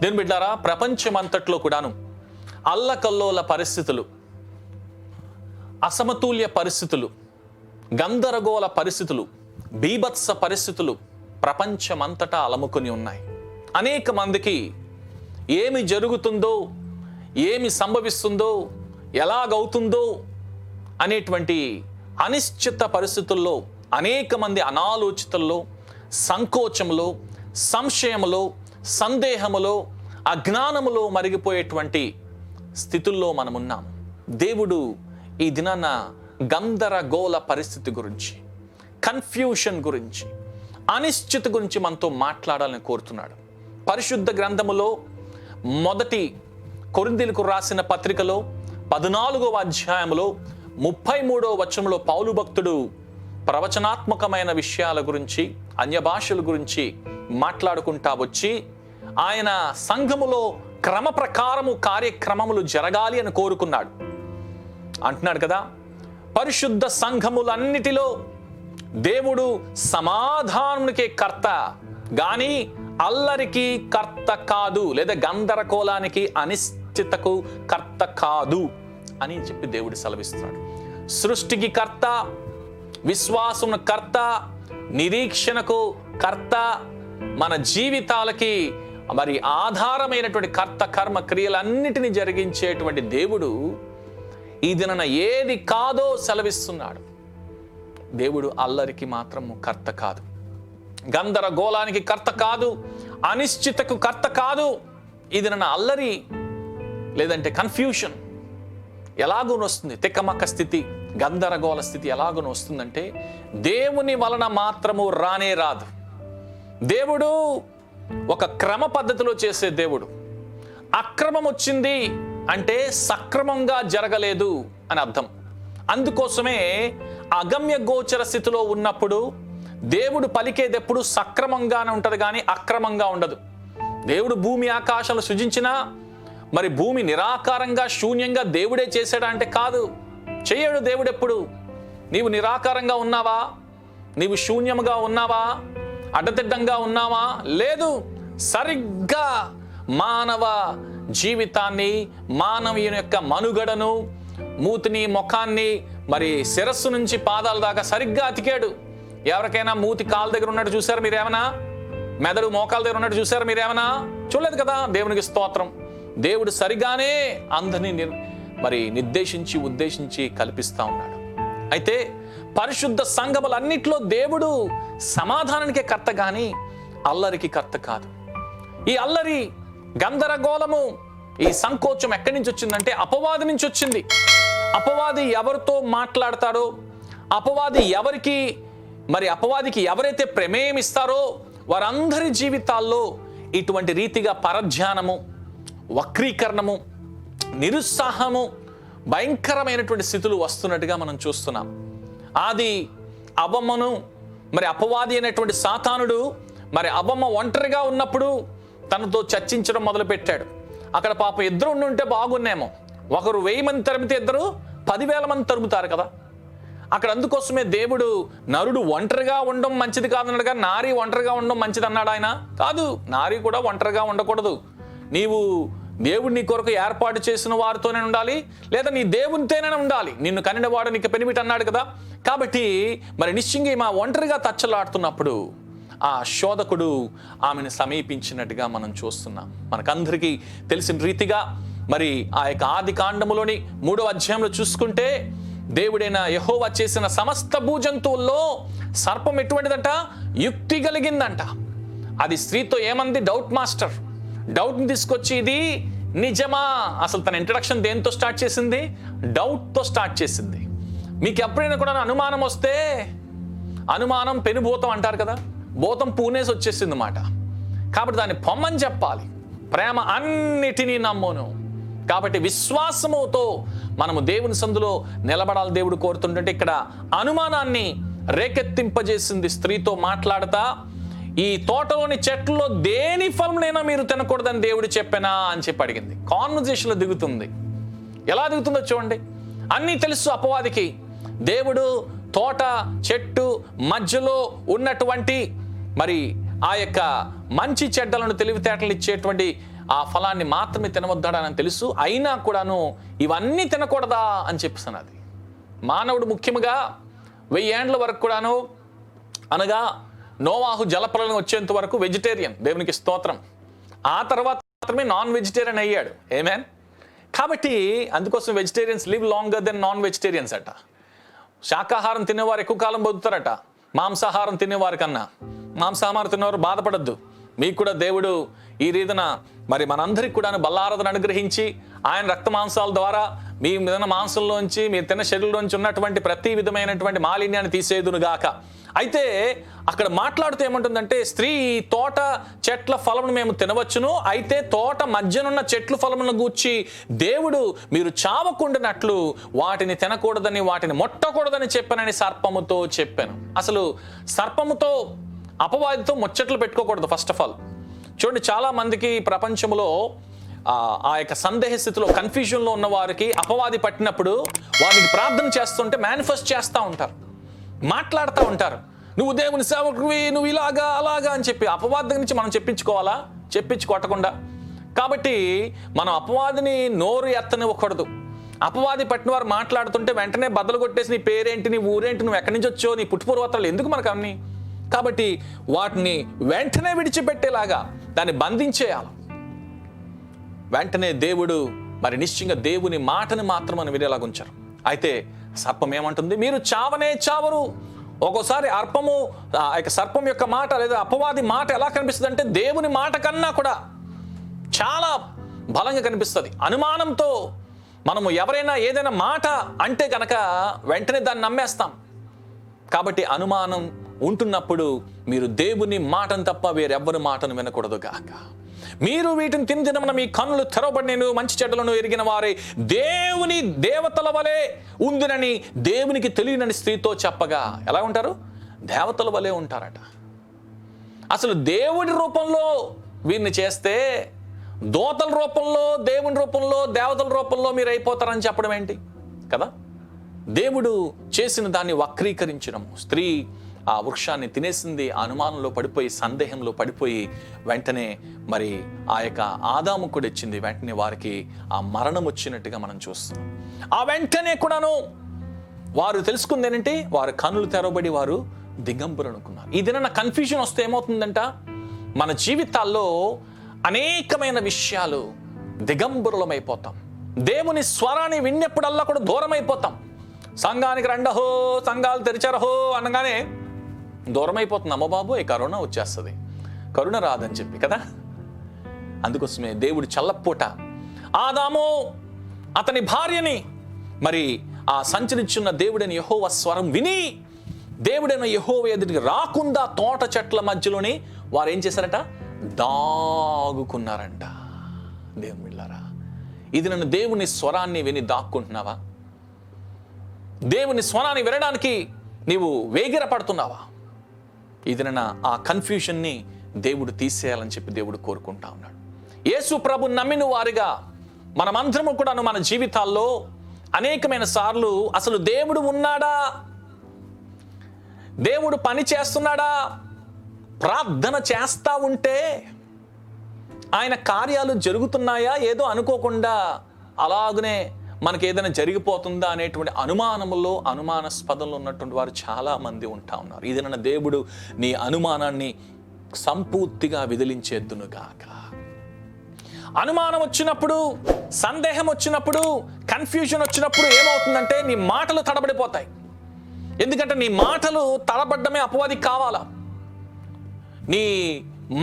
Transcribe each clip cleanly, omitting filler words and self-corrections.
దీని బిడ్డారా, ప్రపంచమంతట్లో కూడాను అల్లకల్లోల పరిస్థితులు, అసమతుల్య పరిస్థితులు, గందరగోళ పరిస్థితులు, బీభత్స పరిస్థితులు ప్రపంచమంతటా అలముకొని ఉన్నాయి. అనేక మందికి ఏమి జరుగుతుందో, ఏమి సంభవిస్తుందో, ఎలాగవుతుందో అనేటువంటి అనిశ్చిత పరిస్థితుల్లో అనేక మంది అనాలోచితుల్లో, సంకోచములో, సంశయములో, సందేహములో, అజ్ఞానములో మరిగిపోయేటువంటి స్థితుల్లో మనమున్నాం. దేవుడు ఈ దినాన గందరగోళ పరిస్థితి గురించి, కన్ఫ్యూషన్ గురించి, అనిశ్చిత గురించి మనతో మాట్లాడాలని కోరుతున్నాడు. పరిశుద్ధ గ్రంథములో మొదటి కొరింథీయులకు రాసిన పత్రికలో 14వ అధ్యాయములో 33వ వచనంలో పౌలు భక్తుడు ప్రవచనాత్మకమైన విషయాల గురించి, అన్య భాషల గురించి మాట్లాడుకుంటా వచ్చి ఆయన సంఘములో క్రమ ప్రకారము కార్యక్రమములు జరగాలి అని కోరుకున్నాడు. అంటున్నాడు కదా, పరిశుద్ధ సంఘములన్నిటిలో దేవుడు సమాధానానికి కర్త గాని అల్లరికి కర్త కాదు, లేదా గందరగోళానికి అనిశ్చితకు కర్త కాదు అని చెప్పి దేవుడు సెలవిస్తున్నాడు. సృష్టికి కర్త, విశ్వాసమున కర్త, నిరీక్షణకు కర్త, మన జీవితాలకి మరి ఆధారమైనటువంటి కర్త, కర్మ క్రియలన్నిటినీ జరిగించేటువంటి దేవుడు ఈ దినన ఏది కాదో సెలవిస్తున్నాడు. దేవుడు అల్లరికి మాత్రము కర్త కాదు, గందరగోళానికి కర్త కాదు, అనిశ్చితకు కర్త కాదు. ఇది నా అల్లరి లేదంటే కన్ఫ్యూషన్ ఎలాగూ వస్తుంది, తిక్కమక్క స్థితి, గందరగోళ స్థితి ఎలాగూ వస్తుందంటే దేవుని వలన మాత్రము రానే రాదు. దేవుడు ఒక క్రమ పద్ధతిలో చేసే దేవుడు. అక్రమం వచ్చింది అంటే సక్రమంగా జరగలేదు అని అర్థం. అందుకోసమే అగమ్య గోచర స్థితిలో ఉన్నప్పుడు దేవుడు పలికేది ఎప్పుడు సక్రమంగానే ఉంటది కానీ అక్రమంగా ఉండదు. దేవుడు భూమి ఆకాశాలు సృజించినా మరి భూమి నిరాకారంగా శూన్యంగా దేవుడే చేశాడా అంటే కాదు, చెయ్యడు దేవుడు ఎప్పుడు. నీవు నిరాకారంగా ఉన్నావా, నీవు శూన్యముగా ఉన్నావా, అడ్డదిడ్డంగా ఉన్నావా? లేదు. సరిగ్గా మానవ జీవితాన్ని, మానవుని యొక్క మనుగడను, మూతిని, ముఖాన్ని, మరి శిరస్సు నుంచి పాదాల దాకా సరిగ్గా అతికాడు. ఎవరికైనా మూతి కాళ్ళ దగ్గర ఉన్నట్టు చూసారు మీరేమన్నా? మెదడు మోకాల దగ్గర ఉన్నట్టు చూసారు మీరేమన్నా? చూడలేదు కదా. దేవునికి స్తోత్రం. దేవుడు సరిగానే అందరినీ మరి నిర్దేశించి ఉద్దేశించి కల్పిస్తా ఉన్నాడు. అయితే పరిశుద్ధ సంఘములన్నిట్లో దేవుడు సమాధానానికే కర్త గాని అల్లరికి కర్త కాదు. ఈ అల్లరి, గందరగోళము, ఈ సంకోచం ఎక్కడి నుంచి వచ్చిందంటే అపవాది నుంచి వచ్చింది. అపవాది ఎవరితో మాట్లాడతాడో, అపవాది ఎవరికి మరి అపవాదికి ఎవరైతే ప్రమేయం ఇస్తారో వారందరి జీవితాల్లో ఇటువంటి రీతిగా పరధ్యానము, వక్రీకరణము, నిరుత్సాహము, భయంకరమైనటువంటి స్థితులు వస్తున్నట్టుగా మనం చూస్తున్నాం. ఆది అవ్వమ్మను మరి అపవాది అనేటువంటి సాతానుడు మరి అవ్వమ్మ ఒంటరిగా ఉన్నప్పుడు తనతో చర్చించడం మొదలుపెట్టాడు. అక్కడ పాపం ఇద్దరు ఉంటే బాగున్నేమో. ఒకరు 1000 మంది తరిమితే ఇద్దరు 10,000 మంది తరుముతారు కదా. అక్కడ అందుకోసమే దేవుడు నరుడు ఒంటరిగా ఉండడం మంచిది కాదన్నాడు కానీ నారీ ఒంటరిగా ఉండడం మంచిది అన్నాడు ఆయన. కాదు, నారీ కూడా ఒంటరిగా ఉండకూడదు. నీవు దేవుడు నీ కొరకు ఏర్పాటు చేసిన వారితోనే ఉండాలి, లేదా నీ దేవునితోనే ఉండాలి. నిన్ను కనినవాడు నీకు పెనిమిటి అన్నాడు కదా. కాబట్టి మరి నిశ్చింగా మా ఒంటరిగా తచ్చలాడుతున్నప్పుడు ఆ శోధకుడు ఆమెను సమీపించినట్టుగా మనం చూస్తున్నాం. మనకందరికీ తెలిసిన రీతిగా మరి ఆ యొక్క ఆది కాండములోని 3వ అధ్యాయంలో చూసుకుంటే దేవుడైన యెహోవా చేసిన సమస్త భూజంతువుల్లో సర్పం ఎటువంటిదంట? యుక్తి కలిగిందంట. అది స్త్రీతో ఏమంది? Doubt master. డౌట్ని తీసుకొచ్చి ఇది నిజమా? అసలు తన ఇంట్రడక్షన్ దేంతో స్టార్ట్ చేసింది? డౌట్తో స్టార్ట్ చేసింది. మీకు ఎప్పుడైనా కూడా అనుమానం వస్తే, అనుమానం పెనుభూతం అంటారు కదా, భూతం పూనేసి వచ్చేసింది మాట. కాబట్టి దాన్ని పొమ్మని చెప్పాలి. ప్రేమ అన్నిటినీ నమ్మును. కాబట్టి విశ్వాసముతో మనము దేవుని సందులో నిలబడాలి దేవుడు కోరుతుంటే ఇక్కడ అనుమానాన్ని రేకెత్తింపజేసింది. స్త్రీతో మాట్లాడతా ఈ తోటలోని చెట్లలో దేని ఫలమునైనా మీరు తినకూడదని దేవుడు చెప్పానా అని చెప్పి అడిగింది. కాన్వర్జేషన్లో దిగుతుంది. ఎలా దిగుతుందో చూడండి. అన్నీ తెలుసు అపవాదికి. దేవుడు తోట చెట్టు మధ్యలో ఉన్నటువంటి మరి ఆ యొక్క మంచి చెడ్డలను తెలివితేటలు ఇచ్చేటువంటి ఆ ఫలాన్ని మాత్రమే తినవద్దాడని తెలుసు, అయినా కూడాను ఇవన్నీ తినకూడదా అని చెప్పిస్తున్నది. మానవుడు ముఖ్యముగా 1000 ఏండ్ల వరకు కూడాను, అనగా నోవాహు జలప్రలయం వచ్చేంత వరకు వెజిటేరియన్, దేవునికి స్తోత్రం. ఆ తర్వాత మాత్రమే నాన్ వెజిటేరియన్ అయ్యాడు. ఆమేన్. కాబట్టి అందుకోసం vegetarians live longer than non vegetarians అట. శాకాహారం తినేవారు ఎక్కువ కాలం బతుకుతారట మాంసాహారం తినేవారి కన్నా. మాంసాహారం తినేవారు బాధపడద్దు, మీకు కూడా దేవుడు ఈ రీతిన మరి మనందరికి కూడా బల్లారదను అనుగ్రహించి ఆయన రక్త మాంసాల ద్వారా మీ తిన్న మాంసంలోంచి మీరు తిన్న శరీరంలోంచి ఉన్నటువంటి ప్రతి విధమైనటువంటి మాలిన్యాన్ని తీసేదును గాక. అయితే అక్కడ మాట్లాడుతూ ఏమంటుందంటే, స్త్రీ తోట చెట్ల ఫలమును మేము తినవచ్చును, అయితే తోట మధ్యనున్న చెట్లు ఫలములను గూర్చి దేవుడు మీరు చావకుండానట్లు వాటిని తినకూడదని వాటిని ముట్టకూడదని చెప్పానని సర్పముతో చెప్పాను. అసలు సర్పముతో అపవాదితో ముచ్చట్లు పెట్టుకోకూడదు. ఫస్ట్ ఆఫ్ ఆల్ చూడండి, చాలా మందికి ప్రపంచంలో ఆ యొక్క సందేహ స్థితిలో కన్ఫ్యూజన్లో ఉన్న వారికి అపవాది పట్టినప్పుడు వారికి ప్రార్థన చేస్తుంటే మేనిఫెస్ట్ చేస్తూ ఉంటారు, మాట్లాడుతూ ఉంటారు, నువ్వు దేవుని సేవకుడివి, నువ్వు ఇలాగా అలాగా అని చెప్పి. అపవాది నుంచి మనం చెప్పించుకోవాలా? కొట్టకుండా. కాబట్టి మనం అపవాదిని నోరు ఎత్తనివ్వకూడదు. అపవాది పట్టిన వారు మాట్లాడుతుంటే వెంటనే బద్దలు కొట్టేసి నీ పేరేంటి, నీ ఊరేంటి, నువ్వు ఎక్కడి నుంచి వచ్చావు, నీ పుట్టుపూర్వతలు ఎందుకు మనకు అన్ని. కాబట్టి వాటిని వెంటనే విడిచిపెట్టేలాగా దాన్ని బంధించేయాలి. వెంటనే దేవుడు మరి నిశ్చయంగా దేవుని మాటని మాత్రం మనం వినేలాగా ఉంచారు. అయితే సర్పం ఏమంటుంది? మీరు చావనే చావరు. ఒక్కోసారి సర్పం యొక్క మాట లేదా అపవాది మాట ఎలా కనిపిస్తుంది అంటే దేవుని మాట కన్నా కూడా చాలా బలంగా కనిపిస్తుంది. అనుమానంతో మనము ఎవరైనా ఏదైనా మాట అంటే కనుక వెంటనే దాన్ని నమ్మేస్తాం. కాబట్టి అనుమానం ఉంటున్నప్పుడు మీరు దేవుని మాటను తప్ప వేరెవ్వరి మాటను వినకూడదు గాక. మీరు వీటిని తినదినమున మీ కన్నులు తెరవబడినను మంచి చెడ్డలను ఎరిగిన వారే దేవుని దేవతల వలె ఉందినని దేవునికి తెలియనని స్త్రీతో చెప్పగా. ఎలా ఉంటారు? దేవతల వలె ఉంటారట. అసలు దేవుడి రూపంలో వీరిని చేస్తే దోతల రూపంలో, దేవుని రూపంలో, దేవతల రూపంలో మీరు అయిపోతారని చెప్పడం ఏంటి కదా? దేవుడు చేసిన దాన్ని వక్రీకరించడము. స్త్రీ ఆ వృక్షాన్ని తినేసింది, అనుమానంలో పడిపోయి సందేహంలో పడిపోయి వెంటనే మరి ఆ యొక్క ఆదాము కూడా ఇచ్చింది. వెంటనే వారికి ఆ మరణం వచ్చినట్టుగా మనం చూస్తాం. ఆ వెంటనే కూడాను వారు తెలుసుకుంది ఏంటంటే వారు కన్నులు తెరవబడి వారు దిగంబరు అనుకున్నారు. ఈ దిన కన్ఫ్యూజన్ వస్తే ఏమవుతుందంట, మన జీవితాల్లో అనేకమైన విషయాలు దిగంబరులమైపోతాం. దేవుని స్వరాన్ని విన్నప్పుడల్లా కూడా దూరం అయిపోతాం. సంఘానికి రండహో, సంఘాలు తెరిచారహో అనగానే దూరం అయిపోతుంది. అమ్మ బాబు ఈ కరోనా వచ్చేస్తుంది, కరుణ రాదని చెప్పి కదా. అందుకోసమే దేవుడు చల్లపూట ఆదాము అతని భార్యని మరి ఆ సంచరించున్న దేవుడైన యెహోవా స్వరం విని దేవుడైన యెహోవా ఎదుటికి రాకుండా తోట చెట్ల మధ్యలోనే వారు ఏం చేశారట? దాగుకున్నారంట. దేవుని బిడ్డలారా, ఇది నన్ను దేవుని స్వరాన్ని విని దాక్కుంటున్నావా? దేవుని స్వరాన్ని వినడానికి నీవు వేగిరపడుతున్నావా? ఇది నన్న ఆ కన్ఫ్యూషన్ని దేవుడు తీసేయాలని చెప్పి దేవుడు కోరుకుంటా ఉన్నాడు. యేసు ప్రభు నమ్మిన వారిగా మనమందరము కూడా మన జీవితాల్లో అనేకమైన సార్లు అసలు దేవుడు ఉన్నాడా, దేవుడు పని చేస్తున్నాడా, ప్రార్థన చేస్తా ఉంటే ఆయన కార్యాలు జరుగుతున్నాయా, ఏదో అనుకోకుండా అలాగనే మనకి ఏదైనా జరిగిపోతుందా అనేటువంటి అనుమానములో, అనుమానాస్పదంలో ఉన్నటువంటి వారు చాలా మంది ఉంటా ఉన్నారు. ఇదేనా దేవుడు నీ అనుమానాన్ని సంపూర్తిగా విదిలించేద్దునుగాక. అనుమానం వచ్చినప్పుడు, సందేహం వచ్చినప్పుడు, కన్ఫ్యూజన్ వచ్చినప్పుడు ఏమవుతుందంటే నీ మాటలు తడబడిపోతాయి. ఎందుకంటే నీ మాటలు తడబడ్డమే అపవాదికి కావాలా. నీ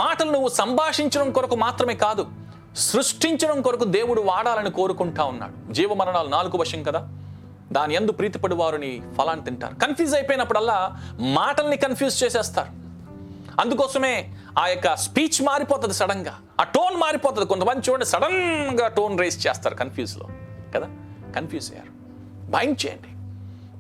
మాటలు నువ్వు సంభాషించడం కొరకు మాత్రమే కాదు, సృష్టించడం కొరకు దేవుడు వాడాలని కోరుకుంటా ఉన్నాడు. జీవమరణాలు 4 వశం కదా, దాని యందు ప్రీతిపడి వారు నీ ఫలాన్ని తింటారు. కన్ఫ్యూజ్ అయిపోయినప్పుడల్లా మాటల్ని కన్ఫ్యూజ్ చేసేస్తారు. అందుకోసమే ఆ యొక్క స్పీచ్ మారిపోతుంది, సడన్గా ఆ టోన్ మారిపోతుంది. కొంతమంది చూడండి సడన్గా టోన్ రేస్ చేస్తారు కన్ఫ్యూజ్లో కదా. కన్ఫ్యూజ్ అయ్యారు, బైండ్ చేయండి.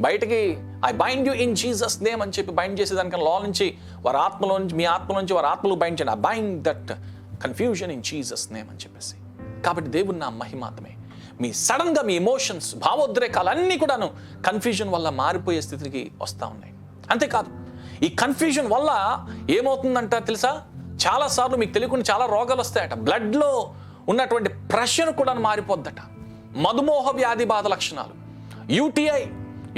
బయటికి I bind you in Jesus name అని చెప్పి బైండ్ చేసేదానికన్నా లో నుంచి వారి ఆత్మలో నుంచి, మీ ఆత్మ నుంచి వారి ఆత్మలు బైండ్ చేయండి. I bind that confusion in Jesus name అని చెప్పేసి. కాబట్టి దేవుని నా మహిమాత్మే మీ సడన్గా మీ ఎమోషన్స్, భావోద్రేకాలు అన్నీ కూడాను కన్ఫ్యూజన్ వల్ల మారిపోయే స్థితికి వస్తూ ఉన్నాయి. అంతేకాదు ఈ కన్ఫ్యూజన్ వల్ల ఏమవుతుందంట తెలుసా? చాలాసార్లు మీకు తెలియకుండా చాలా రోగాలు వస్తాయట. బ్లడ్లో ఉన్నటువంటి ప్రెషర్ కూడా మారిపోద్దట. మధుమేహ వ్యాధి బాధ లక్షణాలు, యూటీఐ,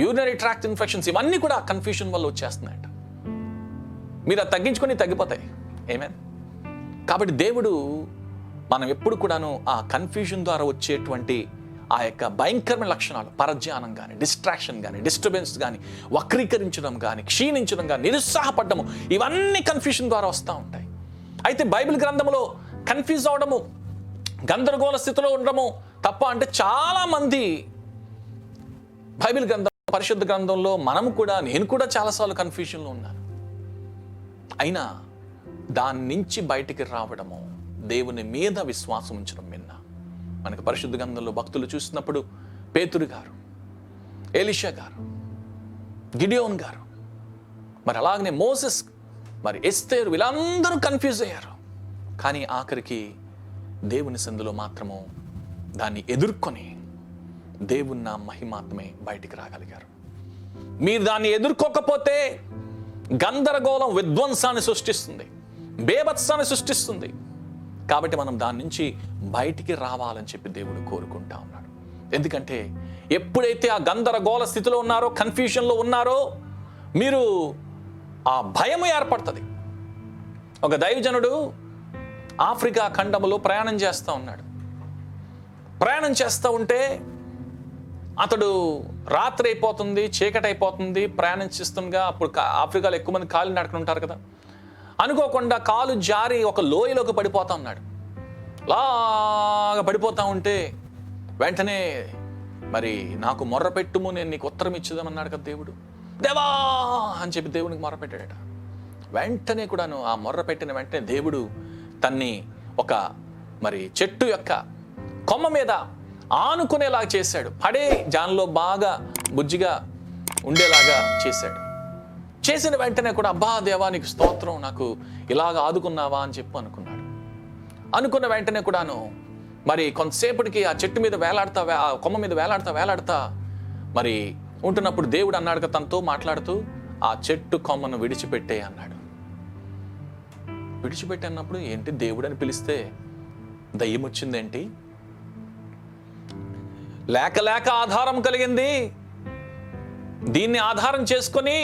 యూరినరీ ట్రాక్ట్ ఇన్ఫెక్షన్స్, ఇవన్నీ కూడా కన్ఫ్యూజన్ వల్ల వచ్చేస్తున్నాయట. మీరు అది తగ్గించుకొని తగ్గిపోతాయి. ఏమేన్? కాబట్టి దేవుడు మనం ఎప్పుడు కూడాను ఆ కన్ఫ్యూజన్ ద్వారా వచ్చేటువంటి ఆ యొక్క భయంకరమైన లక్షణాలు, పరధ్యానం కానీ, డిస్ట్రాక్షన్ కానీ, డిస్టర్బెన్స్ కానీ, వక్రీకరించడం కానీ, క్షీణించడం కానీ, నిరుత్సాహపడము, ఇవన్నీ కన్ఫ్యూజన్ ద్వారా వస్తూ ఉంటాయి. అయితే బైబిల్ గ్రంథంలో కన్ఫ్యూజ్ అవడము, గందరగోళ స్థితిలో ఉండడము తప్ప అంటే చాలామంది బైబిల్ గ్రంథం, పరిశుద్ధ గ్రంథంలో నేను కూడా చాలాసార్లు కన్ఫ్యూజన్లో ఉన్నాను. అయినా దాని నుంచి బయటికి రావడము, దేవుని మీద విశ్వాసం ఉంచడం విన్న మనకు పరిశుద్ధ గ్రంథంలో భక్తులు చూసినప్పుడు పేతురు గారు, ఎలీషా గారు, గిడియోన్ గారు, మరి అలాగనే మోసెస్, మరి ఎస్తేరు, వీళ్ళందరూ కన్ఫ్యూజ్ అయ్యారు. కానీ ఆఖరికి దేవుని సందులో మాత్రము దాన్ని ఎదుర్కొని దేవుని మహిమాత్మే బయటికి రాగలిగారు. మీరు దాన్ని ఎదుర్కోకపోతే గందరగోళం విధ్వంసాన్ని సృష్టిస్తుంది, బేభత్సాన్ని సృష్టిస్తుంది. కాబట్టి మనం దాని నుంచి బయటికి రావాలని చెప్పి దేవుడు కోరుకుంటా ఉన్నాడు. ఎందుకంటే ఎప్పుడైతే ఆ గందరగోళ స్థితిలో ఉన్నారో, కన్ఫ్యూషన్లో ఉన్నారో, మీరు ఆ భయం ఏర్పడుతుంది. ఒక దైవజనుడు ఆఫ్రికా ఖండములో ప్రయాణం చేస్తూ ఉన్నాడు. ప్రయాణం చేస్తూ ఉంటే అతడు రాత్రి అయిపోతుంది, చీకటి అయిపోతుంది, ప్రయాణం చేస్తుండగా, అప్పుడు ఆఫ్రికాలో ఎక్కువ మంది కాలు నడకలు ఉంటారు కదా, అనుకోకుండా కాలు జారి ఒక లోయలోకి పడిపోతా ఉన్నాడు. లాగా పడిపోతా ఉంటే వెంటనే మరి నాకు మొర్ర పెట్టుము, నేను నీకు ఉత్తరం ఇచ్చేదామన్నాడు కదా దేవుడు. దేవా అని చెప్పి దేవునికి మొర్ర పెట్టాడట. వెంటనే కూడాను ఆ మొర్ర పెట్టిన వెంటనే దేవుడు తన్ని ఒక మరి చెట్టు యొక్క కొమ్మ మీద ఆనుకునేలాగా చేశాడు. పడే జాన్లో బాగా బుజ్జిగా ఉండేలాగా చేశాడు. చేసిన వెంటనే కూడా అబ్బా దేవా నీకు స్తోత్రం, నాకు ఇలాగ ఆదుకున్నావా అని చెప్పి అనుకున్నాడు. అనుకున్న వెంటనే కూడాను మరి కొంతసేపటికి ఆ చెట్టు మీద వేలాడుతా, ఆ కొమ్మ మీద వేలాడుతా మరి ఉంటున్నప్పుడు దేవుడు అన్నాడు కదా తనతో మాట్లాడుతూ, ఆ చెట్టు కొమ్మను విడిచిపెట్టే అన్నాడు. విడిచిపెట్టి అన్నప్పుడు ఏంటి, దేవుడు అని పిలిస్తే దయ్యం వచ్చిందేంటి? లేక లేక ఆధారం కలిగింది, దీన్ని ఆధారం చేసుకొని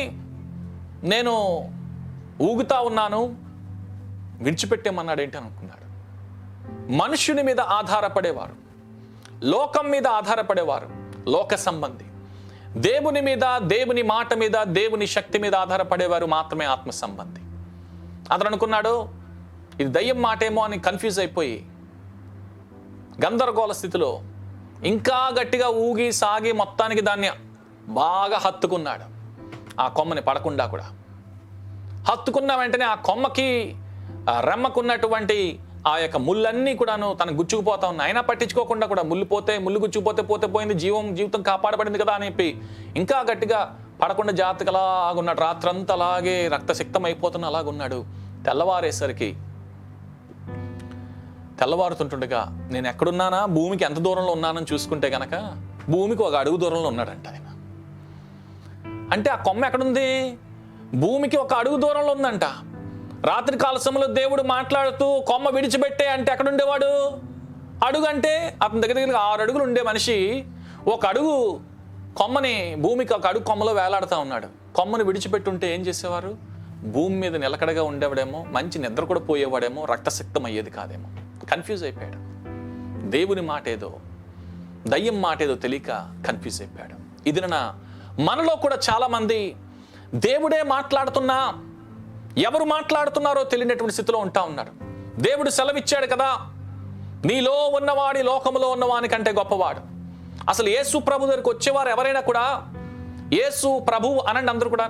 నేను ఊగుతా ఉన్నాను, విడిచిపెట్టేమన్నాడు ఏంటి అనుకున్నాడు. మనుష్యుని మీద ఆధారపడేవారు, లోకం మీద ఆధారపడేవారు లోక సంబంధి, దేవుని మీద, దేవుని మాట మీద, దేవుని శక్తి మీద ఆధారపడేవారు మాత్రమే ఆత్మ సంబంధి. అతను అనుకున్నాడు ఇది దయ్యం మాటేమో అని కన్ఫ్యూజ్ అయిపోయి గందరగోళ స్థితిలో ఇంకా గట్టిగా ఊగి సాగి మొత్తానికి దాన్ని బాగా హత్తుకున్నాడు. ఆ కొమ్మని పడకుండా కూడా హత్తుకున్న వెంటనే ఆ కొమ్మకి రెమ్మకున్నటువంటి ఆ యొక్క ముళ్ళన్నీ కూడాను తనకు గుచ్చుకుపోతా ఉన్నాయి. అయినా పట్టించుకోకుండా కూడా ముళ్ళు గుచ్చుకుపోతే పోయింది, జీవితం కాపాడబడింది కదా అని చెప్పి ఇంకా గట్టిగా పడకుండా జాగ్రత్తగా అలాగున్నాడు. రాత్రంతా అలాగే రక్తసిక్తం అయిపోతున్న అలాగున్నాడు. తెల్లవారుతుంటుండగా నేను ఎక్కడున్నానా, భూమికి ఎంత దూరంలో ఉన్నానని చూసుకుంటే గనక భూమికి ఒక అడుగు దూరంలో ఉన్నాడంట ఆయన. అంటే ఆ కొమ్మ ఎక్కడుంది? భూమికి ఒక అడుగు దూరంలో ఉందంట. రాత్రి కాల సమయంలో దేవుడు మాట్లాడుతూ కొమ్మ విడిచిపెట్టే అంటే ఎక్కడుండేవాడు? అడుగు అంటే అతని దగ్గర 6 అడుగులు ఉండే మనిషి ఒక అడుగు కొమ్మని, భూమికి ఒక అడుగు కొమ్మలో వేలాడుతూ ఉన్నాడు. కొమ్మని విడిచిపెట్టుంటే ఏం చేసేవారు? భూమి మీద నిలకడగా ఉండేవాడేమో, మంచి నిద్ర కూడా పోయేవాడేమో, రక్తసిక్తం అయ్యేది కాదేమో. కన్ఫ్యూజ్ అయిపోయాడు. దేవుని మాట ఏదో, దయ్యం మాట ఏదో తెలియక కన్ఫ్యూజ్ అయిపోయాడు. ఇది మనలో కూడా చాలామంది దేవుడే మాట్లాడుతున్నా ఎవరు మాట్లాడుతున్నారో తెలియనటువంటి స్థితిలో ఉంటా ఉన్నారు. దేవుడు సెలవిచ్చాడు కదా, నీలో ఉన్నవాడి లోకములో ఉన్నవాని కంటే గొప్పవాడు. అసలు యేసు ప్రభు దగ్గరికి వచ్చేవారు ఎవరైనా కూడా యేసు ప్రభు అనండి. అందరూ కూడా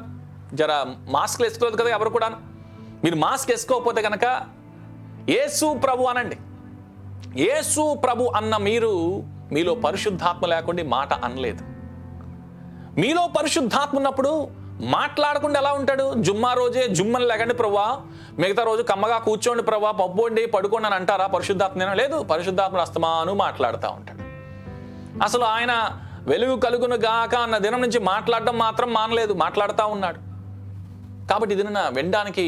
జర మాస్క్లు వేసుకోలేదు కదా ఎవరు కూడా. మీరు మాస్క్ వేసుకోకపోతే కనుక యేసు ప్రభు అనండి. యేసు ప్రభు అన్న మీరు మీలో పరిశుద్ధాత్మ లేకుండా మాట అనలేదు. మీలో పరిశుద్ధాత్మ ఉన్నప్పుడు మాట్లాడకుండా ఎలా ఉంటాడు? జుమ్మా రోజే జుమ్మని లేకండి ప్రభువా, మిగతా రోజు కమ్మగా కూర్చోండి ప్రభువా, పప్పు వండి పడుకోండి అని అంటారా పరిశుద్ధాత్మ? లేదు, పరిశుద్ధాత్మ అస్తమాను మాట్లాడుతూ ఉంటాడు. అసలు ఆయన వెలుగు కలుగును గాక అన్న దినం నుంచి మాట్లాడడం మాత్రం మానలేదు, మాట్లాడుతూ ఉన్నాడు. కాబట్టి ఇది వినడానికి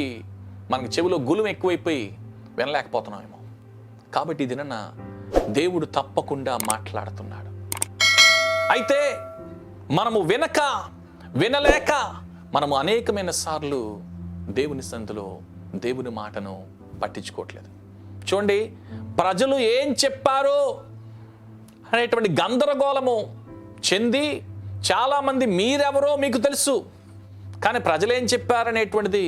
మనకి చెవిలో గులం ఎక్కువైపోయి వినలేకపోతున్నామేమో. కాబట్టి ఇది దేవుడు తప్పకుండా మాట్లాడుతున్నాడు. అయితే మనము వినలేక మనము అనేకమైన సార్లు దేవుని సన్నిధిలో దేవుని మాటను పట్టించుకోవట్లేదు. చూడండి, ప్రజలు ఏం చెప్పారో అనేటువంటి గందరగోళము చెంది చాలామంది మీరెవరో మీకు తెలుసు, కానీ ప్రజలు ఏం చెప్పారనేటువంటిది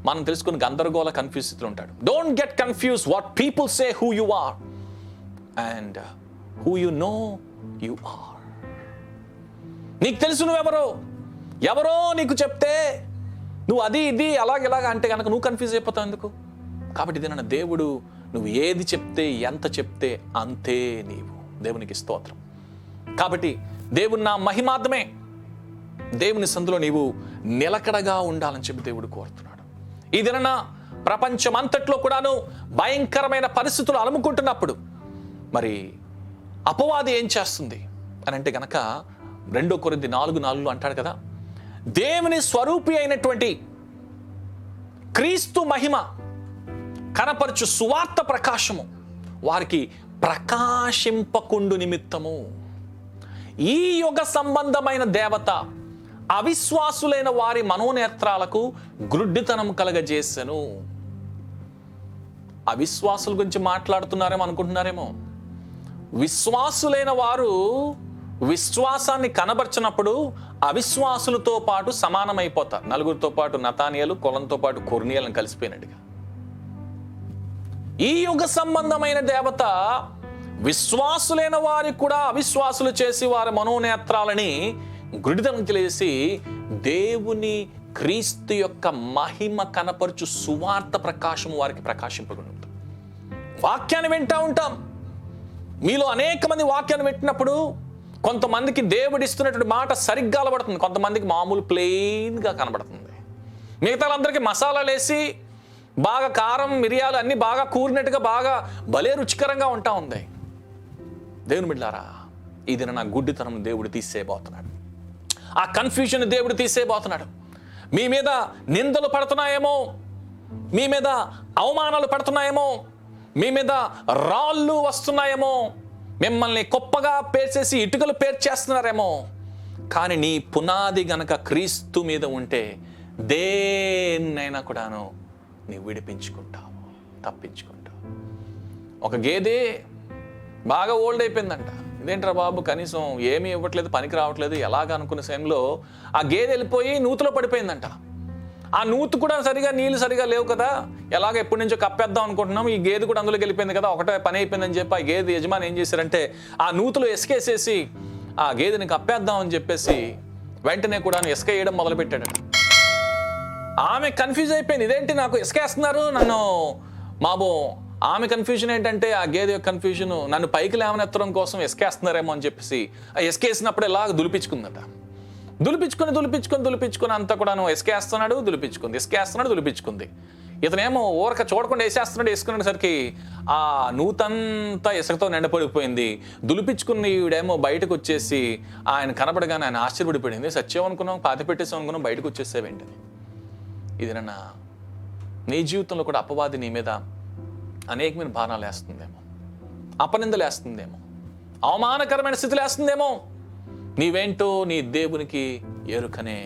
మనం తెలుసుకుని గందరగోళ కన్ఫ్యూజ్ స్థితిలో ఉంటాడు. Don't get confuse what people say who you are and who you know you are. నీకు తెలుసు ఎవరో నీకు చెప్తే నువ్వు అది ఇది ఇలాగ అంటే కనుక నువ్వు కన్ఫ్యూజ్ అయిపోతావు ఎందుకు? కాబట్టి ఇది దేవుడు నువ్వు ఏది చెప్తే ఎంత చెప్తే అంతే నీవు. దేవునికి స్తోత్రం. కాబట్టి దేవుని నా మహిమార్థమే దేవుని సందులో నీవు నిలకడగా ఉండాలని చెప్పి దేవుడు కోరుతున్నాడు. ఈ దిన ప్రపంచం అంతట్లో కూడాను భయంకరమైన పరిస్థితులు అలుముకుంటున్నప్పుడు మరి అపవాది ఏం చేస్తుంది అని అంటే గనక 2 కొరింథీ 4:4 అంటాడు కదా, దేవుని స్వరూపి అయినటువంటి క్రీస్తు మహిమ కనపరచు సువార్త ప్రకాశము వారికి ప్రకాశింపకుండు నిమిత్తము ఈ యుగ సంబంధమైన దేవత అవిశ్వాసులైన వారి మనోనేత్రాలకు గ్రుడ్డితనం కలగజేసెను. అవిశ్వాసుల గురించి మాట్లాడుతున్నారేమో అనుకుంటున్నారేమో. విశ్వాసులైన వారు విశ్వాసాన్ని కనబర్చినప్పుడు అవిశ్వాసులతో పాటు సమానమైపోతారు. నలుగురితో పాటు నతానియలు, కులంతో పాటు కొర్నియలను కలిసిపోయినట్టుగా ఈ యుగ సంబంధమైన దేవత విశ్వాసులైన వారికి కూడా అవిశ్వాసులు చేసి వారి మనోనేత్రాలని గుడిదనం చేసి దేవుని క్రీస్తు యొక్క మహిమ కనపరచు సువార్త ప్రకాశం వారికి ప్రకాశింపకుండా. వాక్యాన్ని వింటూ ఉంటాం. మీలో అనేక మంది వాక్యాన్ని వింటున్నప్పుడు కొంతమందికి దేవుడు ఇస్తున్నటువంటి మాట సరిగ్గా అలబడుతుంది, కొంతమందికి మామూలు ప్లెయిన్గా కనబడుతుంది. మిగతా వాళ్ళందరికీ మసాలాలు వేసి బాగా కారం మిరియాలు అన్నీ బాగా కూరినట్టుగా బాగా భలే రుచికరంగా ఉంటా ఉంది. దేవుని బిడ్డలారా, ఇది నా గుడ్డితనం దేవుడు తీసేయబోతున్నాడు. ఆ కన్ఫ్యూజన్ దేవుడు తీసేయబోతున్నాడు. మీ మీద నిందలు పడుతున్నాయేమో, మీ మీద అవమానాలు పడుతున్నాయేమో, మీ మీద రాళ్ళు వస్తున్నాయేమో, మిమ్మల్ని కుప్పగా పేర్చేసి ఇటుకలు పేర్చేస్తున్నారేమో, కానీ నీ పునాది గనక క్రీస్తు మీద ఉంటే దేన్నైనా కూడాను నీవు విడిపించుకుంటావు, తప్పించుకుంటావు. ఒక గేదె బాగా ఓల్డ్ అయిపోయిందంట. ఇదేంట్రా బాబు, కనీసం ఏమీ ఇవ్వట్లేదు, పనికి రావట్లేదు, ఎలాగ అనుకునే సమయంలో ఆ గేదె వెళ్ళిపోయి నూతులో పడిపోయిందంట. ఆ నూతు కూడా నీళ్ళు సరిగా లేవు కదా, ఎలాగ ఎప్పటి నుంచో కప్పేద్దాం అనుకుంటున్నాం, ఈ గేదె కూడా అందులోకి వెళ్ళిపోయింది కదా, ఒకటే పని అయిపోయిందని చెప్పి ఆ గేదె యజమాని ఏం చేశారంటే ఆ నూతులో ఇసుకేసేసి ఆ గేదెని కప్పేద్దాం అని చెప్పేసి వెంటనే కూడా ఇసుక వేయడం మొదలుపెట్టాడట. ఆమె కన్ఫ్యూజ్ అయిపోయింది, ఇదేంటి నాకు ఇసుకేస్తున్నారు నన్ను మాబో. ఆమె కన్ఫ్యూజన్ ఏంటంటే ఆ గేదె యొక్క కన్ఫ్యూజన్ నన్ను పైకి లేవనెత్తడం కోసం ఇసుకేస్తున్నారేమో అని చెప్పేసి ఆ ఇసుకేసినప్పుడు ఇలాగ దులిపించుకుందట. దులిపించుకొని అంతా కూడా ఇసుకేస్తున్నాడు, దులిపించుకుంది. ఇతనేమో ఊరక చూడకుండా వేసుకునేసరికి ఆ నూతంతా ఇసుకతో నిండపడిపోయింది. దులిపించుకుని ఈవిడేమో బయటకు వచ్చేసి ఆయన కనపడగానే ఆయన ఆశ్చర్యపడిపోయింది. సత్యం అనుకున్నాం, పాతి పెట్టేసాం అనుకున్నాం, బయటకు వచ్చేసేవేంటని. ఇది నీ జీవితంలో కూడా అపవాది నీ మీద అనేకమైన భారాలు వేస్తుందేమో, అపనిందలు వేస్తుందేమో, అవమానకరమైన స్థితులు వేస్తుందేమో. నీవేంటో నీ దేవునికి ఎరుకనే.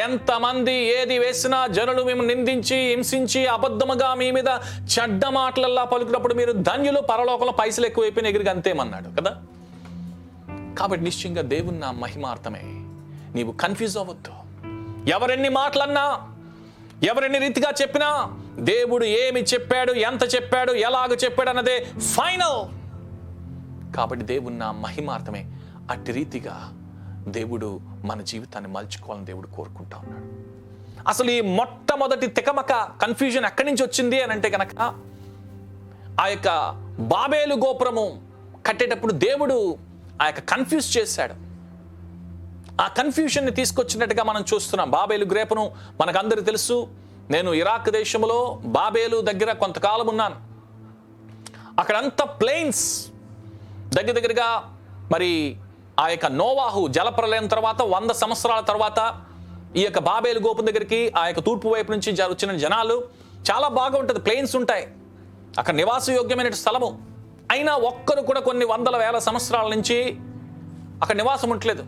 ఎంతమంది ఏది వేసినా జనులు మేము నిందించి హింసించి అబద్ధముగా మీ మీద చెడ్డ మాటలల్లా పలుకున్నప్పుడు మీరు ధన్యులు, పరలోకంలో పైసలు ఎక్కువైపోయిన ఎగిరికి అంతేమన్నాడు కదా. కాబట్టి నిశ్చయంగా దేవుని నా మహిమార్థమే నీవు కన్ఫ్యూజ్ అవ్వద్దు. ఎవరెన్ని మాటలన్నా, ఎవరెన్ని రీతిగా చెప్పినా దేవుడు ఏమి చెప్పాడు, ఎంత చెప్పాడు, ఎలాగ చెప్పాడు అన్నదే ఫైనల్. కాబట్టి దేవుని నా మహిమార్థమే అట్టి రీతిగా దేవుడు మన జీవితాన్ని మలుచుకోవాలని దేవుడు కోరుకుంటా ఉన్నాడు. అసలు ఈ మొట్టమొదటి తికమక కన్ఫ్యూజన్ ఎక్కడి నుంచి వచ్చింది అని అంటే కనుక ఆ యొక్క బాబేలు గోపురము కట్టేటప్పుడు దేవుడు ఆ యొక్క కన్ఫ్యూజ్ చేశాడు. ఆ కన్ఫ్యూజన్ని తీసుకొచ్చినట్టుగా మనం చూస్తున్నాం. బాబేలు గ్రేపను మనకందరికీ తెలుసు. నేను ఇరాక్ దేశంలో బాబేలు దగ్గర కొంతకాలం ఉన్నాను. అక్కడంతా ప్లెయిన్స్, దగ్గరగా మరి ఆ యొక్క నోవాహు జలప్రలయం తర్వాత 100 సంవత్సరాల తర్వాత ఈ యొక్క బాబేలు గోపురం దగ్గరికి ఆ యొక్క తూర్పు వైపు నుంచి వచ్చిన జనాలు. చాలా బాగా ఉంటుంది, ప్లేన్స్ ఉంటాయి, అక్కడ నివాసయోగ్యమైన స్థలము. అయినా ఒక్కరు కూడా కొన్ని వందల వేల సంవత్సరాల నుంచి అక్కడ నివాసం ఉండలేదు.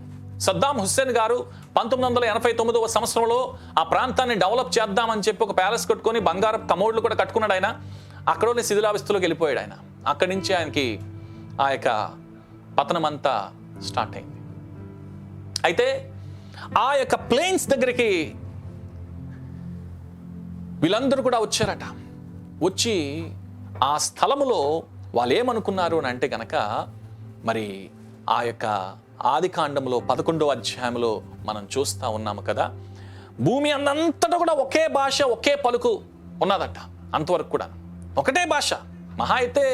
సద్దాం హుస్సేన్ గారు 1989వ సంవత్సరంలో ఆ ప్రాంతాన్ని డెవలప్ చేద్దామని చెప్పి ఒక ప్యాలెస్ కట్టుకొని బంగారపు కమోడ్లు కూడా కట్టుకున్నాడు ఆయన. అక్కడోనే శిథిలావస్థలోకి వెళ్ళిపోయాడు ఆయన. అక్కడి నుంచి ఆయనకి ఆ యొక్క పతనం అంతా స్టార్ట్ అయింది. అయితే ఆ యొక్క ప్లేన్స్ దగ్గరికి వీళ్ళందరూ కూడా వచ్చారట. వచ్చి ఆ స్థలములో వాళ్ళు ఏమనుకున్నారు అని అంటే గనక, మరి ఆ యొక్క ఆదికాండంలో 11వ అధ్యాయంలో మనం చూస్తూ ఉన్నాము కదా, భూమి అంతటా కూడా ఒకే భాష ఒకే పలుకు ఉన్నదట. అంతవరకు కూడా ఒకటే భాష. మహా అయితే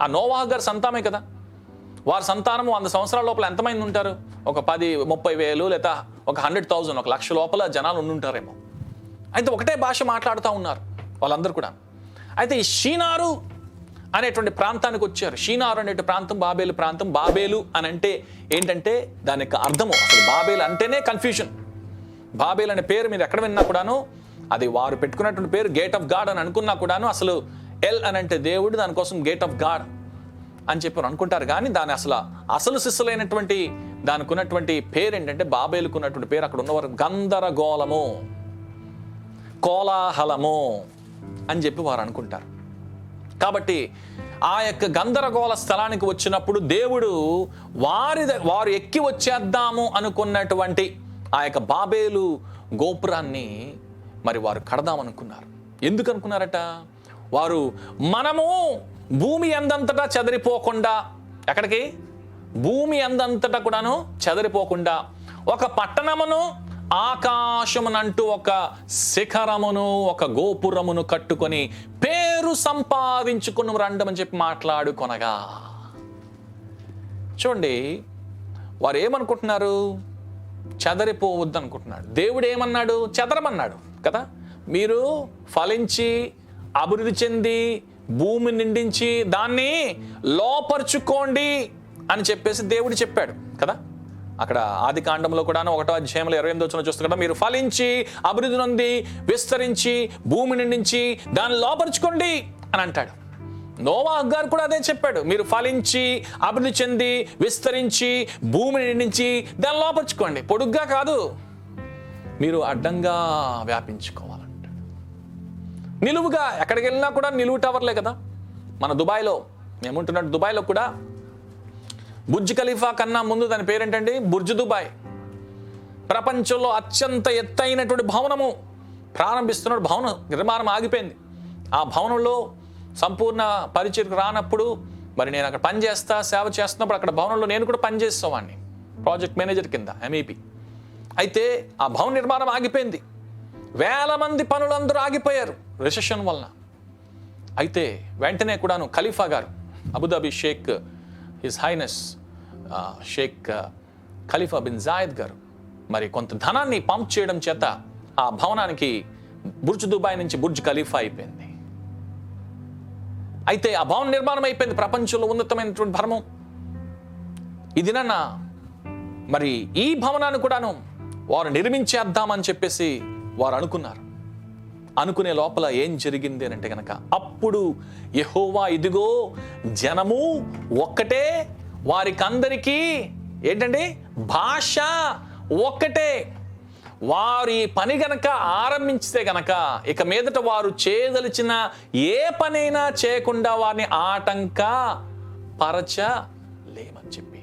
ఆ నోవాహు గారి సంతానమే కదా, వారి సంతానము 100 సంవత్సరాల లోపల ఎంతమంది ఉంటారు? ఒక 10-30 వేలు లేదా ఒక 100,000, 1,00,000 లోపల జనాలు ఉండుంటారేమో. అయితే ఒకటే భాష మాట్లాడుతూ ఉన్నారు వాళ్ళందరూ కూడా. అయితే ఈ షీనారు అనేటువంటి ప్రాంతానికి వచ్చారు. షీనారు అనే ప్రాంతం బాబేలు ప్రాంతం. బాబేలు అని అంటే ఏంటంటే దాని యొక్క అర్థము, అసలు బాబేలు అంటేనే కన్ఫ్యూజన్. బాబేలు అనే పేరు మీరు ఎక్కడ విన్నా కూడాను అది వారు పెట్టుకున్నటువంటి పేరు గేట్ ఆఫ్ గాడ్ అని అనుకున్నా కూడాను అసలు ఎల్ అని అంటే దేవుడు, దానికోసం గేట్ ఆఫ్ గాడ్ అని చెప్పి అనుకుంటారు. కానీ దాని అసలు సిస్సులైనటువంటి దానికి ఉన్నటువంటి పేరు ఏంటంటే, బాబేలుకు ఉన్నటువంటి పేరు అక్కడ ఉన్నవారు గందరగోళము, కోలాహలము అని చెప్పి వారు అనుకుంటారు. కాబట్టి ఆ యొక్క గందరగోళ స్థలానికి వచ్చినప్పుడు దేవుడు వారు ఎక్కి వచ్చేద్దాము అనుకున్నటువంటి ఆ యొక్క బాబేలు గోపురాన్ని మరి వారు కడదామనుకున్నారు. ఎందుకు అనుకున్నారట? వారు మనము భూమి అందంతటా చెదిరిపోకుండా, ఎక్కడికి? భూమి అందంతటా కూడాను చెదిరిపోకుండా ఒక పట్టణమును, ఆకాశమునంటూ ఒక శిఖరమును, ఒక గోపురమును కట్టుకొని పేరు సంపాదించుకుని రండమని చెప్పి మాట్లాడుకొనగా. చూడండి, వారు ఏమనుకుంటున్నారు? చెదరిపోవద్దు అనుకుంటున్నాడు. దేవుడు ఏమన్నాడు? చెదరమన్నాడు కదా. మీరు ఫలించి అభివృద్ధి చెంది భూమి నిండించి దాన్ని లోపరుచుకోండి అని చెప్పేసి దేవుడు చెప్పాడు కదా. అక్కడ ఆది కాండంలో కూడా 1వ అధ్యాయంలో 28వ వచనం చూస్తే కదా, మీరు ఫలించి అభివృద్ధి నొంది విస్తరించి భూమి నిండించి దాన్ని లోపరుచుకోండి అని అంటాడు. నోవాహు గారు కూడా అదే చెప్పాడు, మీరు ఫలించి అభివృద్ధి చెంది విస్తరించి భూమిని నిండించి దాన్ని లోపరుచుకోండి. పొడుగ్గా కాదు, మీరు అడ్డంగా వ్యాపించుకోవాలంటాడు. నిలువుగా ఎక్కడికి వెళ్ళినా కూడా నిలువు టవర్లే కదా. మన దుబాయ్లో మేముంటున్నట్టు దుబాయ్లో కూడా బుర్జ్ ఖలీఫా కన్నా ముందు దాని పేరేంటండి? Burj Dubai. ప్రపంచంలో అత్యంత ఎత్తైనటువంటి భవనము ప్రారంభిస్తున్నాడు. భవనం నిర్మాణం ఆగిపోయింది. ఆ భవనంలో సంపూర్ణ పరిచయకు రానప్పుడు మరి నేను అక్కడ పనిచేస్తా, సేవ చేస్తున్నప్పుడు అక్కడ భవనంలో నేను కూడా పనిచేసేవాడిని, ప్రాజెక్ట్ మేనేజర్ కింద, MEP. అయితే ఆ భవన నిర్మాణం ఆగిపోయింది. వేల మంది పనులందరూ ఆగిపోయారు రిసెషన్ వలన. అయితే వెంటనే కూడాను Khalifa garu, Abu Dhabi Sheikh his highness Sheikh Khalifa bin Zayed garu మరి కొంత ధనాన్ని పంప్ చేయడం చేత ఆ భవనానికి బుర్జ్ దుబాయ్ నుంచి బుర్జ్ ఖలీఫా అయిపోయింది. అయితే ఆ భవన నిర్మాణం అయిపోయింది. ప్రపంచంలో ఉన్నతమైనటువంటి భవనం. ఇదినన్నా మరి ఈ భవనాన్ని కూడాను వారు నిర్మించేద్దామని చెప్పేసి వారు అనుకున్నారు. అనుకునే లోపల ఏం జరిగింది అని అంటే కనుక, అప్పుడు యెహోవా ఇదిగో జనము ఒక్కటే, వారికందరికీ ఏంటండి? భాష ఒక్కటే. వారు ఈ పని గనక ఆరంభించితే గనక ఇక మీదట వారు చేయదలిచిన ఏ పనైనా చేయకుండా వారిని ఆటంకపరచలేమని చెప్పి,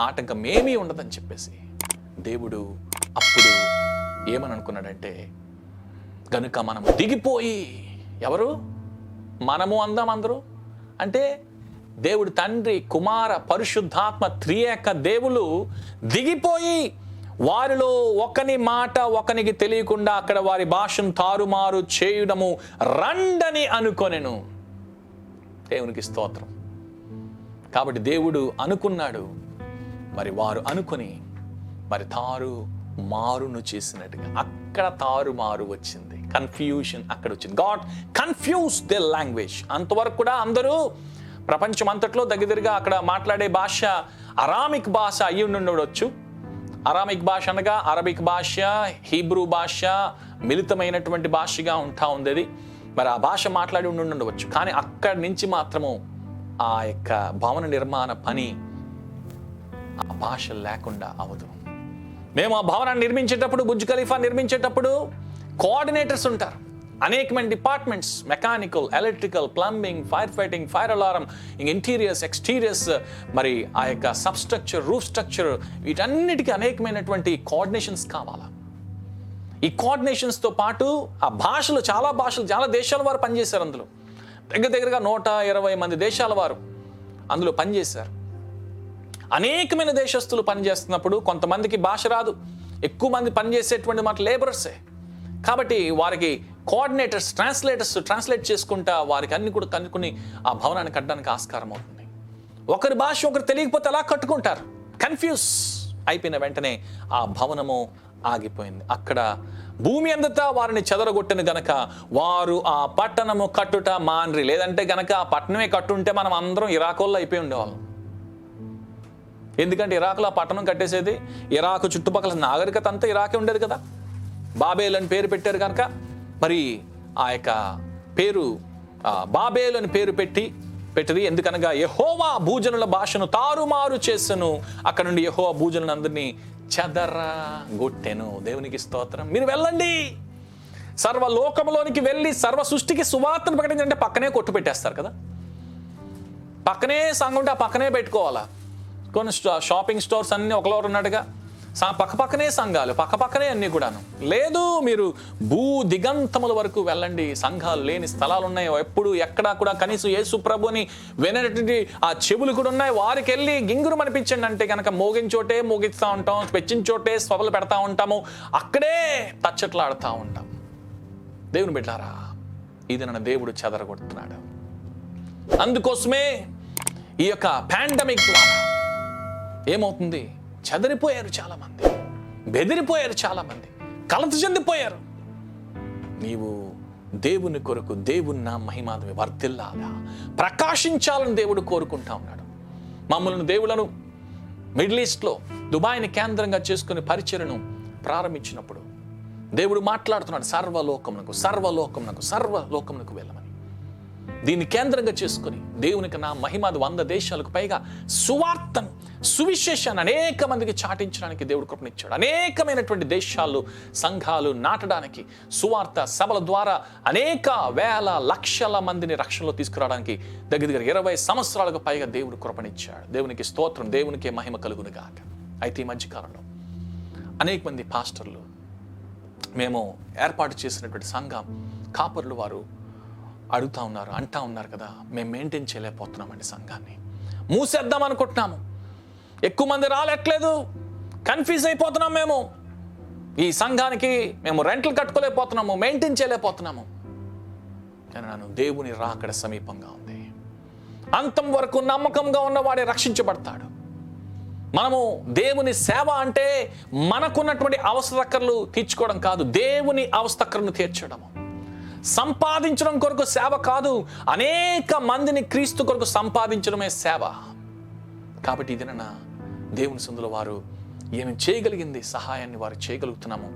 ఆటంకం ఏమీ ఉండదని చెప్పేసి దేవుడు అప్పుడు ఏమని అనుకున్నాడంటే, గనుక మనము దిగిపోయి, ఎవరు? మనము అందాం అందరూ అంటే దేవుడు తండ్రి, కుమార, పరిశుద్ధాత్మ త్రియేక దేవులు దిగిపోయి వారిలో ఒకని మాట ఒకనికి తెలియకుండా అక్కడ వారి భాషను తారుమారు చేయడము రండని అనుకొనెను. దేవునికి స్తోత్రం. కాబట్టి దేవుడు అనుకున్నాడు, మరి వారు అనుకొని మరి మారును చేసినట్టుగా అక్కడ తారుమారు వచ్చింది, కన్ఫ్యూషన్ అక్కడ వచ్చింది. God confuse the language. అంతవరకు కూడా అందరూ ప్రపంచం అంతట్లో దగ్గరగా అక్కడ మాట్లాడే భాష అరామిక్ భాష అయ్యి ఉండవచ్చు. అరామిక్ భాష అనగా అరబిక్ భాష, హీబ్రూ భాష మిళితమైనటువంటి భాషగా ఉంటా ఉంది అది. మరి ఆ భాష మాట్లాడి ఉండవచ్చు. కానీ అక్కడి నుంచి మాత్రము ఆ యొక్క భవన నిర్మాణ పని ఆ భాష లేకుండా అవదు. మేము ఆ భవనాన్ని నిర్మించేటప్పుడు, బుర్జ్ ఖలీఫా నిర్మించేటప్పుడు కోఆర్డినేటర్స్ ఉంటారు. అనేకమైన departments, mechanical, electrical, plumbing, fire fighting, fire alarm, interiors, exteriors, మరి ఆ యొక్క సబ్స్ట్రక్చర్, రూఫ్ స్ట్రక్చర్, వీటన్నిటికీ అనేకమైనటువంటి కోఆర్డినేషన్స్ కావాలా. ఈ కోఆర్డినేషన్స్తో పాటు ఆ భాషలు, చాలా దేశాల వారు పనిచేశారు అందులో. దగ్గరగా 120 మంది దేశాల వారు అందులో పనిచేశారు. అనేకమైన దేశస్తులు పనిచేస్తున్నప్పుడు కొంతమందికి భాష రాదు, ఎక్కువ మంది పనిచేసేటువంటి మాట లేబరర్సే. కాబట్టి వారికి కోఆర్డినేటర్స్, ట్రాన్స్లేట్ చేసుకుంటా వారికి అన్ని కూడా కనుక్కుని ఆ భవనాన్ని కట్టడానికి ఆస్కారం అవుతుంది. ఒకరి భాష ఒకరు తెలియకపోతే అలా కట్టుకుంటారు. కన్ఫ్యూజ్ అయిపోయిన వెంటనే ఆ భవనము ఆగిపోయింది. అక్కడ భూమి అంతటా వారిని చెదరగొట్టిన గనక వారు ఆ పట్టణము కట్టుట మాన్రి. లేదంటే గనక ఆ పట్టణమే కట్టుంటే మనం అందరం ఇరాకోల్లో అయిపోయి ఉండేవాళ్ళం. ఎందుకంటే ఇరాకులో ఆ పట్టణం కట్టేసేది, ఇరాకు చుట్టుపక్కల నాగరికత అంతా ఇరాకే ఉండేది కదా. బాబేల్ అని పేరు పెట్టారు కనుక మరి ఆ యొక్క పేరు బాబేల్ అని పేరు పెట్టింది. ఎందుకనగా యెహోవా భూజనుల భాషను తారుమారు చేసెను. అక్కడ నుండి యెహోవా భూజనులందరినీ చెదరగొట్టెను. దేవునికి స్తోత్రం. మీరు వెళ్ళండి, సర్వలోకంలోనికి వెళ్ళి సర్వ సృష్టికి సువార్తను ప్రకటించంటే పక్కనే కొట్టు పెట్టేస్తారు కదా. పక్కనే సంఘం ఉంటే ఆ పక్కనే పెట్టుకోవాలా. కొన్ని షాపింగ్ స్టోర్స్ అన్నీ ఒకలో ఉన్నట్టుగా పక్కపక్కనే సంఘాలు, పక్కపక్కనే అన్నీ కూడాను. లేదు, మీరు భూ దిగంతముల వరకు వెళ్ళండి, సంఘాలు లేని స్థలాలు ఉన్నాయి. ఎప్పుడు ఎక్కడా కూడా కనీసం యేసు ప్రభుని వినేటువంటి ఆ చెవులు కూడా ఉన్నాయి. వారికి వెళ్ళి గింగురు అనిపించండి అంటే కనుక మోగించోటే మోగిస్తూ ఉంటాం, పెచ్చించోటే స్వభలు పెడతా ఉంటాము, అక్కడే తచ్చట్లాడుతూ ఉంటాం. దేవుని బిడ్డారా, ఇది నన్ను దేవుడు చెదరగొడుతున్నాడు. అందుకోసమే ఈ యొక్క పాండమిక్ ద్వారా ఏమవుతుంది, చెదరిపోయారు చాలామంది, బెదిరిపోయారు చాలామంది, కలత చెందిపోయారు. నీవు దేవుని కొరకు, దేవుని నా మహిమాధమే వర్ధిల్లాలా, ప్రకాశించాలని దేవుడు కోరుకుంటా ఉన్నాడు. మమ్మల్ని దేవులను మిడిల్ ఈస్ట్లో దుబాయ్ని కేంద్రంగా చేసుకుని పరిచర్యను ప్రారంభించినప్పుడు దేవుడు మాట్లాడుతున్నాడు, సర్వలోకమునకు వెళ్ళమని. దీన్ని కేంద్రంగా చేసుకుని దేవునికి నా మహిమాది 100 దేశాలకు పైగా సువార్తను, సువిశేషాన్ని అనేక మందికి చాటించడానికి దేవుడు కృపనిచ్చాడు. అనేకమైనటువంటి దేశాలు, సంఘాలు నాటడానికి, సువార్త సభల ద్వారా అనేక వేల లక్షల మందిని రక్షణలో తీసుకురావడానికి దగ్గర 20 సంవత్సరాలకు పైగా దేవుడు కృపనిచ్చాడు. దేవునికి స్తోత్రం, దేవునికి మహిమ కలుగునుగాక. అయితే ఈ మధ్యకాలంలో అనేక మంది పాస్టర్లు, మేము ఏర్పాటు చేసినటువంటి సంఘం కాపర్లు వారు అంటా ఉన్నారు కదా, మేము మెయింటైన్ చేయలేకపోతున్నామండి, సంఘాన్ని మూసేద్దాం అనుకుంటున్నాము, ఎక్కువ మంది రాలేట్లేదు, కన్ఫ్యూజ్ అయిపోతున్నాం, మేము ఈ సంఘానికి మేము రెంట్లు కట్టుకోలేకపోతున్నాము, మెయింటైన్ చేయలేకపోతున్నాము. నన్ను దేవుని రాకడ సమీపంగా ఉంది. అంతం వరకు నమ్మకంగా ఉన్నవాడే రక్షించబడతాడు. మనము దేవుని సేవ అంటే మనకున్నటువంటి అవసరకర్లు తీర్చుకోవడం కాదు, దేవుని అవసరకర్లను తీర్చడము. సంపాదించడం కొరకు సేవ కాదు, అనేక మందిని క్రీస్తు కొరకు సంపాదించడమే సేవ. కాబట్టి ఇది నా దేవుని సందులో వారు ఏమి చేయగలిగింది సహాయాన్ని వారు చేయగలుగుతున్నాము,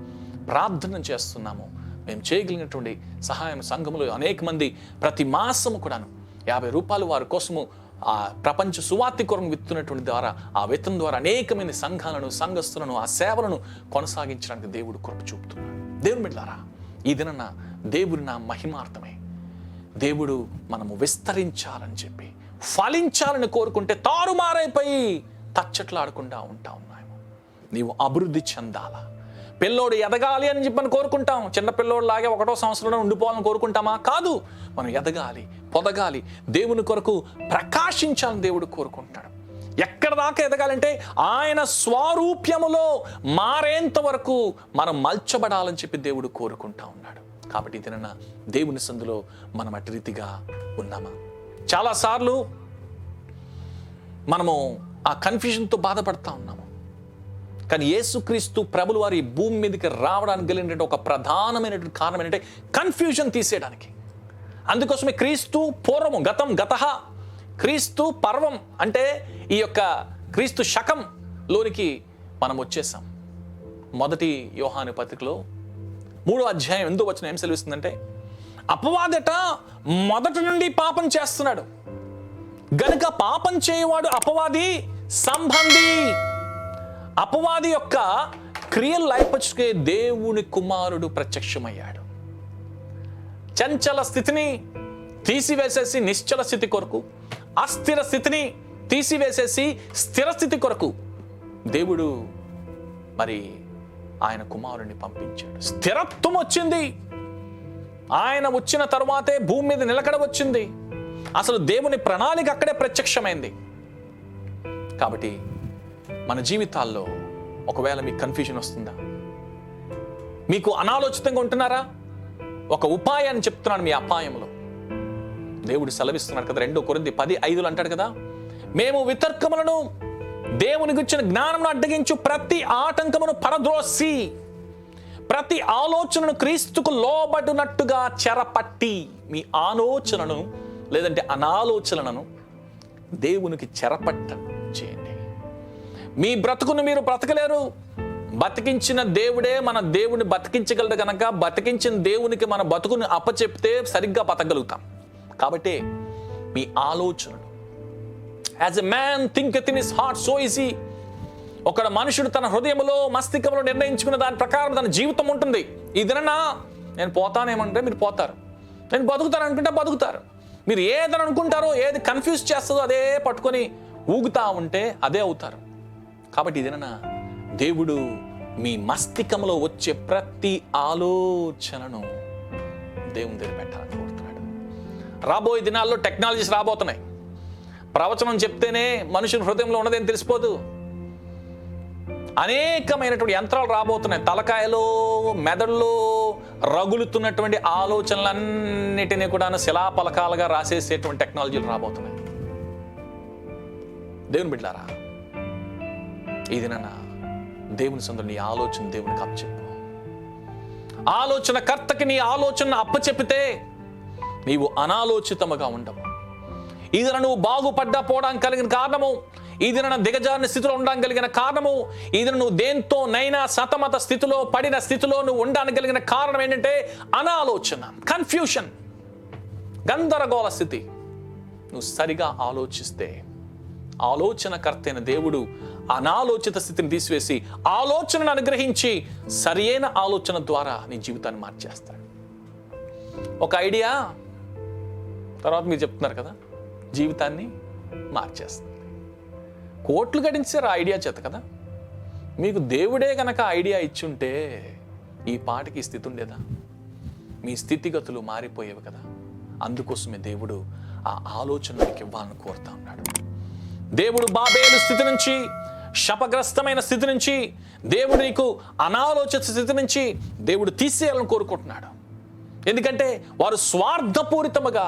ప్రార్థన చేస్తున్నాము. మేము చేయగలిగినటువంటి సహాయం సంఘములో అనేక మంది ప్రతి మాసము కూడాను 50 రూపాయలు వారి కోసము ఆ ప్రపంచ సువార్తి కొరకు విత్తున్నటువంటి ద్వారా, ఆ విత్తనం ద్వారా అనేకమైన సంఘాలను, సంఘస్థులను, ఆ సేవలను కొనసాగించడానికి దేవుడు కృప చూపుతున్నాడు. దేవుని బిడ్డలారా, ఈ దిన దేవుని నా మహిమార్థమే దేవుడు మనము విస్తరించాలని చెప్పి, ఫలించాలని కోరుకుంటే తారుమారైపోయి తచ్చట్లాడకుండా ఉంటా ఉన్నాము. నీవు అభివృద్ధి చెందాలా, పిల్లోడు ఎదగాలి అని చెప్పని కోరుకుంటాం. చిన్న పిల్లోడు లాగే 1వ సంవత్సరంలో ఉండిపోవాలని కోరుకుంటామా? కాదు, మనం ఎదగాలి, పొదగాలి, దేవుని కొరకు ప్రకాశించాలని దేవుడు కోరుకుంటాడు. ఎక్కడ దాకా ఎదగాలంటే ఆయన స్వరూప్యములో మారేంత వరకు మనం మలచబడాలని చెప్పి దేవుడు కోరుకుంటా ఉన్నాడు. కాబట్టి తిన దేవుని సందులో మనం అటు రీతిగా ఉన్నామా? చాలాసార్లు మనము ఆ కన్ఫ్యూజన్తో బాధపడతా ఉన్నాము. కానీ యేసుక్రీస్తు ప్రభులు వారి భూమి మీదకి రావడానికి కలిగినటువంటి ఒక ప్రధానమైనటువంటి కారణం ఏంటంటే కన్ఫ్యూజన్ తీసేయడానికి. అందుకోసమే క్రీస్తు పూర్వము, గతః, క్రీస్తు పర్వం అంటే ఈ యొక్క క్రీస్తు శకంలోనికి మనం వచ్చేసాం. మొదటి యోహాను పత్రికలో 3వ అధ్యాయం 8వ వచనం ఏం సెలవిస్తుందంటే, అపవాదట మొదటి నుండి పాపం చేస్తున్నాడు గనుక పాపం చేయవాడు అపవాది సంబంధి. అపవాది యొక్క క్రియలు లయపరుచుకే దేవుని కుమారుడు ప్రత్యక్షమయ్యాడు. చంచల స్థితిని తీసివేసేసి నిశ్చల స్థితి కొరకు, అస్థిర స్థితిని తీసివేసేసి స్థిర స్థితి కొరకు దేవుడు మరి ఆయన కుమారుడిని పంపించాడు. స్థిరత్వం వచ్చింది. ఆయన వచ్చిన తరువాతే భూమి మీద నిలకడ వచ్చింది. అసలు దేవుని ప్రణాళిక అక్కడే ప్రత్యక్షమైంది. కాబట్టి మన జీవితాల్లో ఒకవేళ మీకు కన్ఫ్యూజన్ వస్తుందా, మీకు అనాలోచితంగా ఉంటున్నారా, ఒక ఉపాయాన్ని చెప్తున్నాను మీ అపాయంలో. దేవుడు సెలవిస్తున్నాడు కదా, 2 కొరింథీ 10:5 అంటాడు కదా, మేము వితర్కములను దేవుని గురించిన జ్ఞానమును అడ్డగించు ప్రతి ఆటంకమును పరద్రోసి ప్రతి ఆలోచనను క్రీస్తుకు లోబడినట్టుగా చెరపట్టి, మీ ఆలోచనను లేదంటే అనాలోచనలను దేవునికి చెరపట్ట చేయండి. మీ బ్రతుకును మీరు బ్రతకలేరు. బతికించిన దేవుడే మన దేవుని బతికించగలడు కనుక బతికించిన దేవునికి మన బతుకుని అప్పచెప్తే సరిగ్గా బతకగలుగుతాం. కాబట్టి మీ ఆలోచనలు, as a man thinketh in his heart so is he. ఒక మనుషుడు తన హృదయంలో మస్తిష్కంలో నిర్ణయించుకున్న దాని ప్రకారం తన జీవితం ఉంటుంది. ఈ దినన్నా నేను పోతానేమంటే మీరు పోతారు, నేను బతుకుతాను అనుకుంటే బతుకుతారు. మీరు ఏదని అనుకుంటారో, ఏది కన్ఫ్యూజ్ చేస్తుందో అదే పట్టుకొని ఊగుతా ఉంటే అదే అవుతారు. కాబట్టి ఇదేనా దేవుడు మీ మస్తికంలో వచ్చే ప్రతి ఆలోచనను దేవుని దగ్గర పెట్టాలని కోరుతున్నాడు. రాబోయే దినాల్లో టెక్నాలజీస్ రాబోతున్నాయి. ప్రవచనం చెప్తేనే మనుషుని హృదయంలో ఉన్నదేం తెలిసిపోదు. అనేకమైనటువంటి యంత్రాలు రాబోతున్నాయి. తలకాయలో మెదడులో రగులుతున్నటువంటి ఆలోచనలన్నిటినీ కూడా శిలాపలకాలుగా రాసేసేటువంటి టెక్నాలజీలు రాబోతున్నాయి. దేవుని బిడ్డలారా, ఇదినా దేవుని సందులో నీ ఆలోచన దేవునికి అప్పచెప్పు. ఆలోచన కర్తకి నీ ఆలోచన అప్పచెప్పితే నీవు అనాలోచితముగా ఉండవు. ఇదిన నువ్వు బాగుపడ్డా పోవడానికి కలిగిన కారణము, ఇదిన దిగజారిన స్థితిలో ఉండడానికి కలిగిన కారణము, ఇదిన నువ్వు దేంతోనైనా సతమత స్థితిలో పడిన స్థితిలో నువ్వు ఉండడానికి కలిగిన కారణం ఏంటంటే అనాలోచన, కన్ఫ్యూషన్, గందరగోళ స్థితి. నువ్వు సరిగా ఆలోచిస్తే ఆలోచనకర్త అయిన దేవుడు అనాలోచిత స్థితిని తీసివేసి ఆలోచనను అనుగ్రహించి సరియైన ఆలోచన ద్వారా నీ జీవితాన్ని మార్చేస్తాడు. ఒక ఐడియా తర్వాత మీరు చెప్తున్నారు కదా, జీవితాన్ని మార్చేస్తుంది. కోట్లు గడించారు ఆ ఐడియా చేత కదా. మీకు దేవుడే గనక ఐడియా ఇచ్చుంటే ఈ పాటికి స్థితి ఉండేదా? మీ స్థితిగతులు మారిపోయేవి కదా. అందుకోసమే దేవుడు ఆ ఆలోచన మీకు ఇవ్వాలని కోరుతా ఉన్నాడు. దేవుడు బాబేలు స్థితి నుంచి, శపగ్రస్తమైన స్థితి నుంచి, దేవుడు నీకు అనాలోచిత స్థితి నుంచి దేవుడు తీసేయాలని కోరుకుంటున్నాడు. ఎందుకంటే వారు స్వార్థపూరితముగా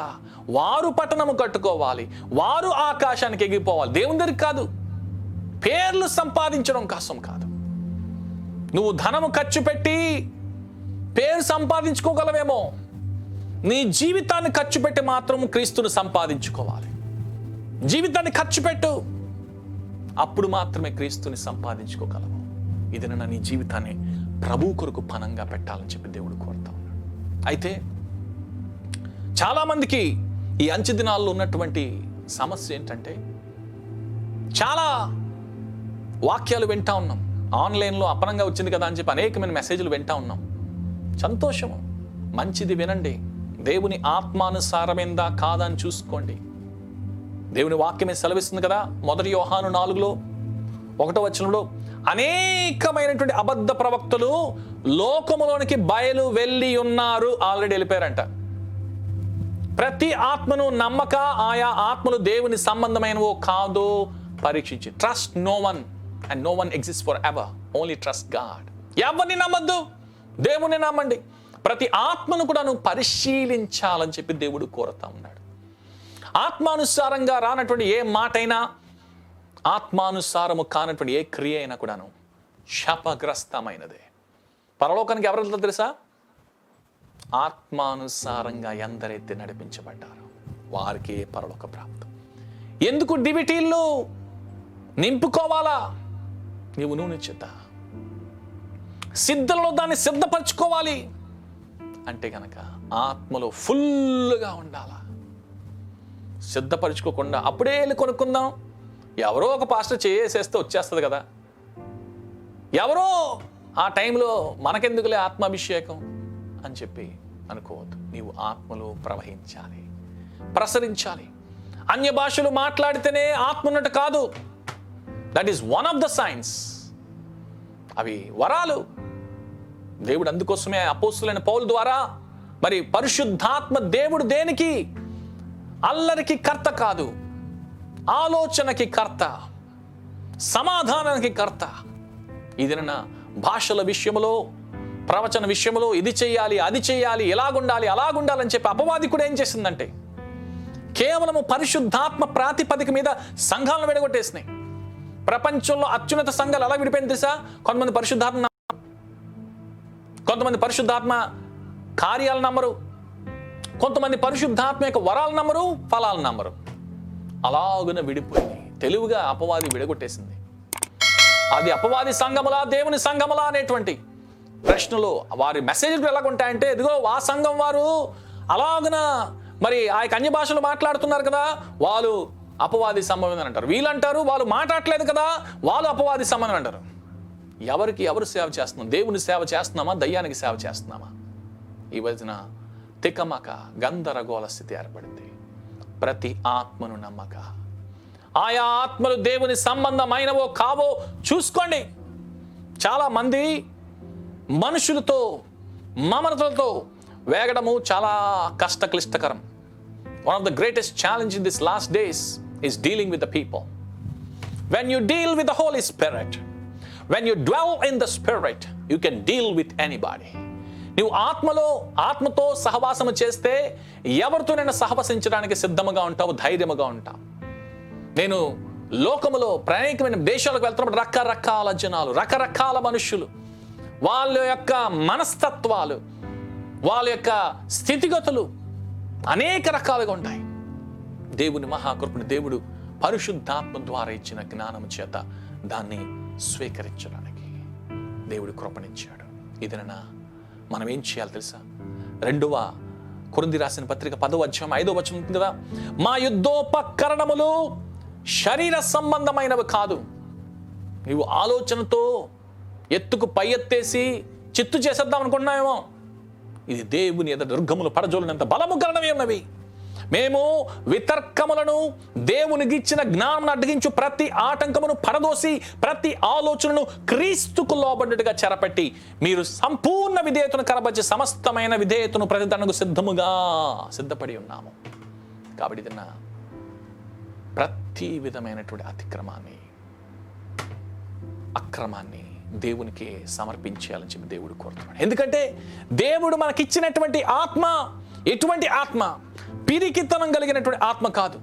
వారు పట్టణము కట్టుకోవాలి, వారు ఆకాశానికి ఎగిరిపోవాలి. దేవుని దగ్గరికి కాదు, పేర్లు సంపాదించడం కోసం కాదు. నువ్వు ధనము ఖర్చు పెట్టి పేరు సంపాదించుకోగలవేమో, నీ జీవితాన్ని ఖర్చు పెట్టి మాత్రం క్రీస్తుని సంపాదించుకోవాలి. జీవితాన్ని ఖర్చు పెట్టు, అప్పుడు మాత్రమే క్రీస్తుని సంపాదించుకోగలవు. ఇది నీ జీవితాన్ని ప్రభు కొరకు పనంగా పెట్టాలని చెప్పి దేవుడు కోరుతా ఉన్నాడు. అయితే చాలామందికి ఈ అంచె దినాల్లో ఉన్నటువంటి సమస్య ఏంటంటే, చాలా వాక్యాలు వింటా ఉన్నాం, ఆన్లైన్లో అపనంగా వచ్చింది కదా అని చెప్పి అనేకమైన మెసేజ్లు వింటా ఉన్నాం. సంతోషము, మంచిది, వినండి. దేవుని ఆత్మానుసారమైందా కాదా అని చూసుకోండి. దేవుని వాక్యమే సెలవిస్తుంది కదా, 1 యోహాను 4 1వ వచనంలో, అనేకమైనటువంటి అబద్ధ ప్రవక్తలు లోకములోనికి బయలు వెళ్ళి ఉన్నారు. ఆల్రెడీ వెళ్ళిపోయారంట. ప్రతి ఆత్మను నమ్మక, ఆయా ఆత్మలు దేవుని సంబంధమైనవో కాదో పరీక్షించి. Trust no one and no one exist for ever, only trust God. ఎవరిని నమ్మద్దు, దేవుని నమ్మండి. ప్రతి ఆత్మను కూడా నువ్వు పరిశీలించాలని చెప్పి దేవుడు కోరుతా ఉన్నాడు. ఆత్మానుసారంగా రానటువంటి ఏ మాట అయినా, ఆత్మానుసారము కానటువంటి ఏ క్రియ అయినా కూడాను శాపగ్రస్తమైనదే. పరలోకానికి ఎవరు వెళ్తారో తెలుసా? ఆత్మానుసారంగా ఎందరైతే నడిపించబడ్డారో వారికి పరలోక ప్రాప్తం. ఎందుకు డివిటీల్లో నింపుకోవాలా? నీవు నూనె చేత సిద్ధంలో దాన్ని సిద్ధపరచుకోవాలి అంటే కనుక ఆత్మలో ఫుల్గా ఉండాలా. సిద్ధపరచుకోకుండా అప్పుడే వెళ్ళి కొనుక్కుందాం, ఎవరో ఒక పాస్టర్ చేసేస్తే వచ్చేస్తుంది కదా, ఎవరో ఆ టైంలో మనకెందుకులే ఆత్మాభిషేకం అని చెప్పి అనుకోవద్దు. నీవు ఆత్మలో ప్రవహించాలి, ప్రసరించాలి. అన్య భాషలు మాట్లాడితేనే ఆత్మ ఉన్నట్టు కాదు. That is one of the science. అవి వరాలు. దేవుడు అందుకోసమే అపోస్తులైన పౌలు ద్వారా మరి పరిశుద్ధాత్మ దేవుడు దేనికి? అల్లరికి కర్త కాదు, ఆలోచనకి కర్త, సమాధానానికి కర్త. ఇది భాషల విషయంలో, ప్రవచన విషయంలో ఇది చెయ్యాలి, అది చెయ్యాలి, ఎలాగుండాలి, అలాగుండాలని చెప్పి అపవాది కూడా ఏం చేసిందంటే కేవలము పరిశుద్ధాత్మ ప్రాతిపదిక మీద సంఘాలను విడగొట్టేసినాయి. ప్రపంచంలో అత్యున్నత సంఘాలు ఎలా విడిపోయింది తెలుసా? కొంతమంది పరిశుద్ధాత్మ, కొంతమంది పరిశుద్ధాత్మ కార్యాలు నమ్మరు, కొంతమంది పరిశుద్ధాత్మ యొక్క వరాలు నమ్మరు, ఫలాలు నమ్మరు. అలాగున విడిపోయింది. తెలివిగా అపవాది విడగొట్టేసింది. అది అపవాది సంఘములా, దేవుని సంఘములా అనేటువంటి ప్రశ్నలు వారి మెసేజ్లు ఎలాగుంటాయంటే, ఇదిగో ఆ సంఘం వారు అలాగున మరి ఆ యొక్క అన్య భాషలు మాట్లాడుతున్నారు కదా, వాళ్ళు అపవాది సంబంధం అని అంటారు. వీళ్ళంటారు వాళ్ళు మాట్లాడలేదు కదా, వాళ్ళు అపవాది సంబంధం అంటారు. ఎవరికి ఎవరు సేవ చేస్తున్నాం? దేవుని సేవ చేస్తున్నామా, దయ్యానికి సేవ చేస్తున్నామా? ఈ వదిన తికమక గందరగోళ స్థితి ఏర్పడింది. ప్రతి ఆత్మను నమ్మక, ఆయా ఆత్మలు దేవుని సంబంధమైనవో కావో చూసుకోండి. చాలా మంది మనుషులతో మమతలతో వేగడము చాలా క్లిష్టకరం. One of the greatest challenge in this last days is dealing with the people. When you deal with the Holy Spirit, when you dwell in the Spirit, you can deal with anybody. నీవు ఆత్మతో సహవాసము చేస్తే ఎవరితోనైనా సహవసించడానికి సిద్ధముగా ఉంటావు, ధైర్యముగా ఉంటావు. నేను లోకములో అనేకమైన దేశాలకు వెళ్తున్నప్పుడు రకరకాల జనాలు, రకరకాల మనుషులు, వాళ్ళ యొక్క మనస్తత్వాలు, వాళ్ళ యొక్క స్థితిగతులు అనేక రకాలుగా ఉంటాయి. దేవుని మహాకృపని దేవుడు పరిశుద్ధాత్మ ద్వారా ఇచ్చిన జ్ఞానము చేత దాన్ని స్వీకరించడానికి దేవుడు కృపనిచ్చాడు. ఇదైనా మనం ఏం చేయాలి తెలుసా? 2వ కొరింథీ రాసిన పత్రిక 10వ అధ్యాయం 5వ వచనం ఉంటుంది కదా, మా యుద్ధోపకరణములు శరీర సంబంధమైనవి కాదు. నీవు ఆలోచనతో ఎత్తుకు పై ఎత్తేసి చిత్తు చేసేద్దాం అనుకుంటున్నావేమో. ఇది దేవుని ఎదుట దుర్గములు పడజోలినంత బలము గలనవి ఉన్నవి. మేము వితర్కములను, దేవునికి ఇచ్చిన జ్ఞానం అడ్డగించు ప్రతి ఆటంకమును పడదోసి ప్రతి ఆలోచనను క్రీస్తుకు లోబడ్డట్టుగా చెరపెట్టి మీరు సంపూర్ణ విధేయతను కనబర్చి సమస్తమైన విధేయతను ప్రతిదండకు సిద్ధపడి ఉన్నాము. కాబట్టి తిన్న ప్రతి విధమైనటువంటి అక్రమాన్ని దేవునికి సమర్పించేయాలని చెప్పి దేవుడు కోరుతున్నాడు. ఎందుకంటే దేవుడు మనకిచ్చినటువంటి ఆత్మ ఎటువంటి ఆత్మ? పిరికితనం కలిగినటువంటి ఆత్మ కాదు.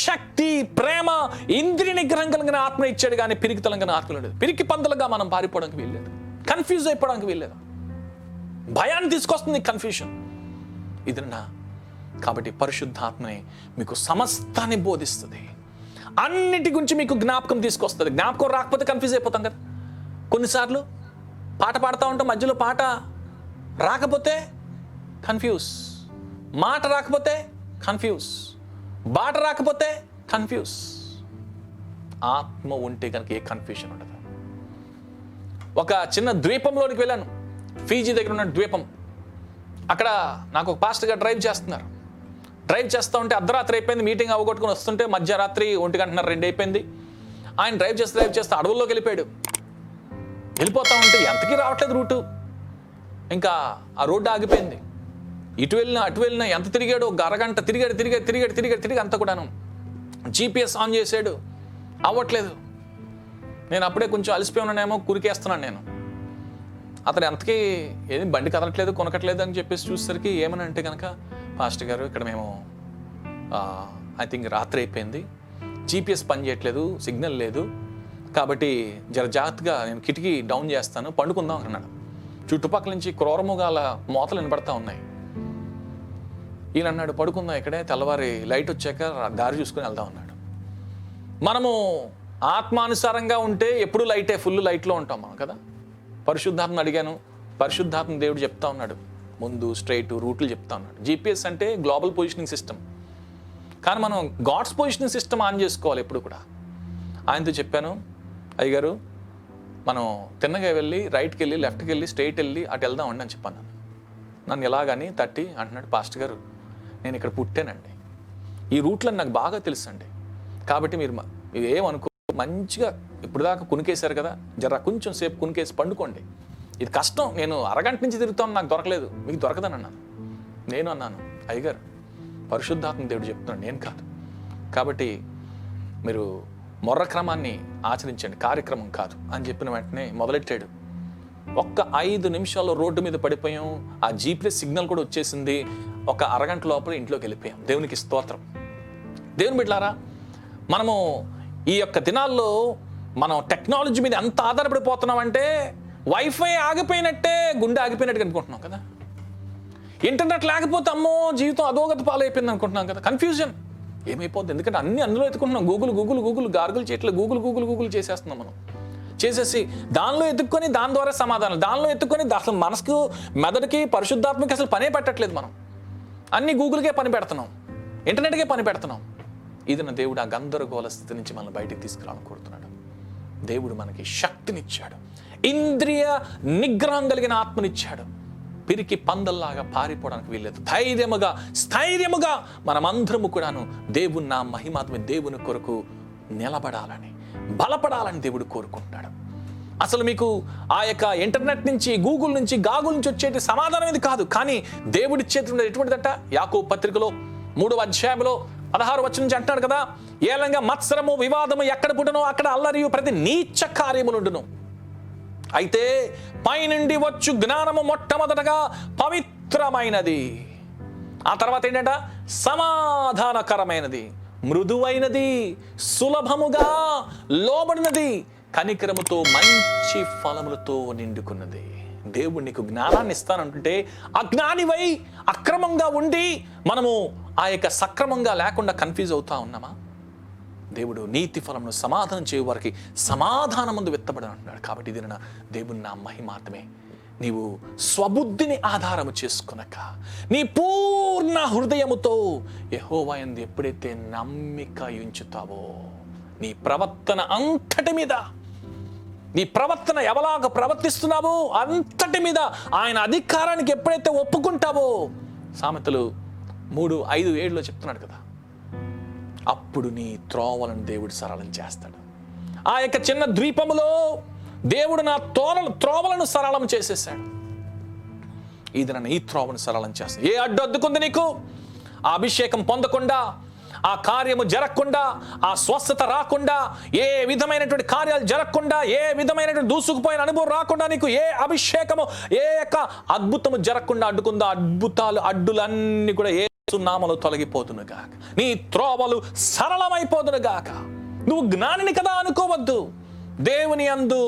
శక్తి, ప్రేమ, ఇంద్రియ నిగ్రహం కలిగిన ఆత్మ ఇచ్చాడు, కానీ పిరికితనం కలిగిన ఆత్మ లేదు. పిరికి పందులుగా మనం పారిపోవడానికి వీల్లేదు, కన్ఫ్యూజ్ అయిపోవడానికి వీల్లేదు. భయాన్ని తీసుకొస్తుంది కన్ఫ్యూషన్. ఇదన్నా కాబట్టి పరిశుద్ధాత్మనే మీకు సమస్తాన్ని బోధిస్తుంది, అన్నిటి గురించి మీకు జ్ఞాపకం తీసుకొస్తుంది. జ్ఞాపకం రాకపోతే కన్ఫ్యూజ్ అయిపోతాం కదా. కొన్నిసార్లు పాట పాడుతూ ఉంటాం, మధ్యలో పాట రాకపోతే కన్ఫ్యూజ్, మాట రాకపోతే కన్ఫ్యూజ్, బాట రాకపోతే కన్ఫ్యూజ్. ఆత్మ ఉంటే కనుక ఏ కన్ఫ్యూషన్ ఉండదు. ఒక చిన్న ద్వీపంలోనికి వెళ్ళాను, ఫీజీ దగ్గర ఉన్న ద్వీపం. అక్కడ నాకు ఒక పాస్టర్ గారు డ్రైవ్ చేస్తున్నారు. డ్రైవ్ చేస్తూ ఉంటే అర్ధరాత్రి అయిపోయింది, మీటింగ్ అవగొట్టుకుని వస్తుంటే మధ్యరాత్రి 1:30 అయిపోయింది. ఆయన డ్రైవ్ చేస్తే అడవుల్లోకి వెళ్ళిపోతూ ఉంటే ఎంతకీ రావట్లేదు రూటు. ఇంకా ఆ రోడ్డు ఆగిపోయింది. ఇటు వెళ్ళినా అటు వెళ్ళినా ఎంత తిరిగాడు, ఒక అరగంట తిరిగాడు అంతా కూడాను. GPS ఆన్ చేసాడు, అవ్వట్లేదు. నేను అప్పుడే కొంచెం అలసిపోయి ఉన్నానేమో, కురికేస్తున్నాను నేను. అతను ఎంతకీ ఏది బండి కదలట్లేదు, కొనకట్లేదు అని చెప్పేసి చూసేసరికి ఏమని అంటే కనుక, పాస్టర్ గారు ఇక్కడ మేము ఐ థింక్ రాత్రి అయిపోయింది, GPS పని చేయట్లేదు, సిగ్నల్ లేదు, కాబట్టి జర జాగ్రత్తగా నేను కిటికీ డౌన్ చేస్తాను, పండుకుందాం అన్నాడు. చుట్టుపక్కల నుంచి క్రూరముగాల మోతలు వినపడతా ఉన్నాయి. ఈయన అన్నాడు పడుకుందాం ఇక్కడే, తెల్లవారి లైట్ వచ్చాక దారి చూసుకుని వెళ్దాం అన్నాడు. మనము ఆత్మానుసారంగా ఉంటే ఎప్పుడు లైటే, ఫుల్ లైట్లో ఉంటాం మనం కదా. పరిశుద్ధాత్మను అడిగాను. పరిశుద్ధాత్మ దేవుడు చెప్తా ఉన్నాడు, ముందు స్ట్రైట్ రూట్లు చెప్తా ఉన్నాడు. GPS అంటే గ్లోబల్ పొజిషనింగ్ సిస్టమ్, కానీ మనం గాడ్స్ పొజిషనింగ్ సిస్టమ్ ఆన్ చేసుకోవాలి ఎప్పుడు కూడా. ఆయనతో చెప్పాను, అయ్యగారు మనం తిన్నగా వెళ్ళి రైట్కి వెళ్ళి లెఫ్ట్కి వెళ్ళి స్ట్రైట్ వెళ్ళి అటు వెళ్దామండి అని చెప్పాను. నన్ను ఎలాగని తట్టి అంటున్నాడు, పాస్టర్ గారు నేను ఇక్కడ పుట్టానండి, ఈ రూట్లను నాకు బాగా తెలుసు అండి, కాబట్టి మీరు ఏమనుకో, మంచిగా ఇప్పుడు దాకా కునికేశారు కదా, జర కొంచెం సేపు కునికేసి పండుకోండి, ఇది కష్టం, నేను అరగంట నుంచి తిరుగుతాను, నాకు దొరకలేదు, మీకు దొరకదని అన్నాను. నేను అన్నాను, అయ్యగారు పరిశుద్ధాత్మ దేవుడు చెప్తున్నాడు, నేను కాదు, కాబట్టి మీరు మొర్ర క్రమాన్ని ఆచరించండి, కార్యక్రమం కాదు అని చెప్పిన వెంటనే మొదలెట్టాడు. ఒక్క 5 నిమిషాల్లో రోడ్డు మీద పడిపోయాం. ఆ GPS సిగ్నల్ కూడా వచ్చేసింది. ఒక అరగంట లోపల ఇంట్లోకి వెళ్ళిపోయాం. దేవునికి స్తోత్రం. దేవుని బిడ్డలారా, మనము ఈ యొక్క దినాల్లో మనం టెక్నాలజీ మీద ఎంత ఆధారపడిపోతున్నామంటే వైఫై ఆగిపోయినట్టే గుండె ఆగిపోయినట్టు అనుకుంటున్నాం కదా. ఇంటర్నెట్ లేకపోతే అమ్మో జీవితం అధోగతి పాలైపోయింది అనుకుంటున్నాం కదా. కన్ఫ్యూజన్ ఏమైపోద్ది, ఎందుకంటే అన్ని అందులో ఎత్తుకుంటున్నాం. గూగుల్ గార్గుల్ చేయట్లే, గూగుల్ చేసేస్తున్నాం మనం. చేసేసి దానిలో ఎత్తుక్కొని దాని ద్వారా సమాధానం, దానిలో ఎత్తుక్కొని అసలు మనసుకు మెదడుకి పరిశుద్ధాత్మకి అసలు పనే పెట్టట్లేదు. మనం అన్ని గూగుల్కే పని పెడుతున్నాం, ఇంటర్నెట్కే పని పెడుతున్నాం. ఇది నా దేవుడు ఆ గందరగోళ స్థితి నుంచి మనల్ని బయటికి తీసుకురావాలని కోరుతున్నాడు. దేవుడు మనకి శక్తినిచ్చాడు, ఇంద్రియ నిగ్రహం కలిగిన ఆత్మనిచ్చాడు. పిరికి పందల్లాగా పారిపోవడానికి వీల్లేదు. స్థైర్యముగా మనమందరము కూడాను దేవుని నా మహిమాత్మ దేవుని కొరకు నిలబడాలని, బలపడాలని దేవుడు కోరుకుంటున్నాడు. అసలు మీకు ఆ యొక్క ఇంటర్నెట్ నుంచి, గూగుల్ నుంచి, గాగుల్ నుంచి వచ్చేటి సమాధానం ఇది కాదు, కానీ దేవుడిచ్చేది ఎటువంటిదట. యాకోబు పత్రికలో 3వ అధ్యాయంలో 16వ వచనం నుంచి అంటాడు కదా, ఏలంగా మత్సరము వివాదము ఎక్కడ పుట్టనో అక్కడ అల్లరియు ప్రతి నీచ కార్యములుండును. అయితే పైనుండి వచ్చు జ్ఞానము మొట్టమొదటగా పవిత్రమైనది, ఆ తర్వాత ఏంటంట సమాధానకరమైనది, మృదువైనది, సులభముగా లోబడినది, కనికరముతో మంచి ఫలములతో నిండుకున్నది. దేవుడు నీకు జ్ఞానాన్ని ఇస్తానంటుంటే అజ్ఞానివై అక్రమంగా ఉండి మనము ఆ యొక్క సక్రమంగా లేకుండా కన్ఫ్యూజ్ అవుతా ఉన్నామా? దేవుడు నీతి ఫలమును సమాధానం చేయు వారికి సమాధానమందు విత్తబడి అంటున్నాడు. కాబట్టి ఇది దేవుని నా మహిమాత్మే. నీవు స్వబుద్ధిని ఆధారము చేసుకొనక నీ పూర్ణ హృదయముతో యెహోవా యందు ఎప్పుడైతే నమ్మిక ఉంచుతావో, నీ ప్రవర్తన అంతటి మీద, నీ ప్రవర్తన ఎవలాగా ప్రవర్తిస్తున్నావో అంతటి మీద ఆయన అధికారానికి ఎప్పుడైతే ఒప్పుకుంటావో, సామెతలు 3:5-7లో చెప్తున్నాడు కదా, అప్పుడు నీ త్రోవలను దేవుడు సరళం చేస్తాడు. ఆ యొక్క చిన్న ద్వీపములో దేవుడు నా త్రోవలను సరళం చేసేసాడు. ఇది నన్ను ఈ త్రోవను సరళం చేస్తాడు. ఏ అడ్డు అద్దుకుంది నీకు? ఆ అభిషేకం పొందకుండా, ఆ కార్యము జరగకుండా, ఆ స్వస్థత రాకుండా, ఏ విధమైనటువంటి కార్యాలు జరగకుండా, ఏ విధమైనటువంటి దూసుకుపోయిన అనుభవం రాకుండా, నీకు ఏ అభిషేకము, ఏ యొక్క అద్భుతము జరగకుండా అడ్డుకుందా, అడ్డులన్నీ కూడా యేసు నామములో తొలగిపోతును గాక. నీ త్రోవలు సరళమైపోతును గాక. నువ్వు జ్ఞానిని కదా అనుకోవద్దు. దేవుని యందు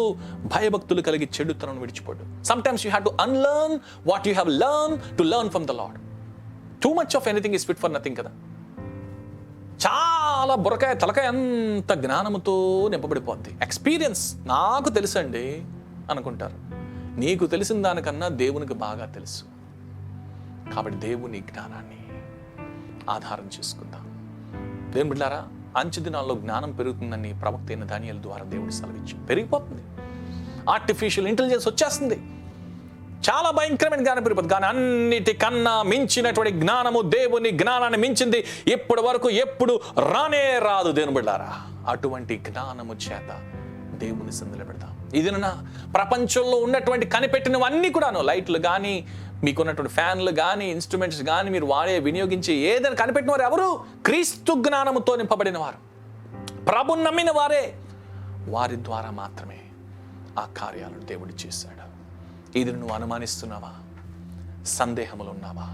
భయభక్తులు కలిగి చెడుతనం విడిచిపోడు. Sometimes you have to unlearn what you have learned to learn from the Lord. Too much of anything is fit for nothing కదా. చాలా బురకాయ తలకాయ అంత జ్ఞానముతో నింపబడిపోద్ది. ఎక్స్పీరియన్స్ నాకు తెలుసండి అనుకుంటారు. నీకు తెలిసిన దానికన్నా దేవునికి బాగా తెలుసు. కాబట్టి దేవుని జ్ఞానాన్ని ఆధారం చేసుకుందాం. దేవుని బిడ్డలారా, అంచె దినాల్లో జ్ఞానం పెరుగుతుందని ప్రవక్త అయిన దానియేలు ద్వారా దేవుడు సెలవిచ్చి పెరిగిపోతుంది. ఆర్టిఫిషియల్ ఇంటెలిజెన్స్ వచ్చేస్తుంది. చాలా భయంకరమైన జ్ఞానం పెరిగిపోతుంది. కానీ అన్నిటికన్నా మించినటువంటి జ్ఞానము, దేవుని జ్ఞానాన్ని మించింది ఇప్పటి వరకు ఎప్పుడు రానే రాదు. దేవుని బిడ్డలారా, అటువంటి జ్ఞానము చేత దేవుని సందులో పెడతాం. ఇది ప్రపంచంలో ఉన్నటువంటి కనిపెట్టినవన్నీ కూడాను, లైట్లు కానీ, మీకున్నటువంటి ఫ్యాన్లు కానీ, ఇన్స్ట్రుమెంట్స్ కానీ, మీరు వినియోగించి ఏదైనా కనిపెట్టిన వారు ఎవరు? క్రీస్తు జ్ఞానముతో నింపబడిన వారు, ప్రభుని నమ్మిన వారే. వారి ద్వారా మాత్రమే ఆ కార్యాలను దేవుడు చేశాడు. ఇది నువ్వు అనుమానిస్తున్నావా? సందేహములు ఉన్నావా?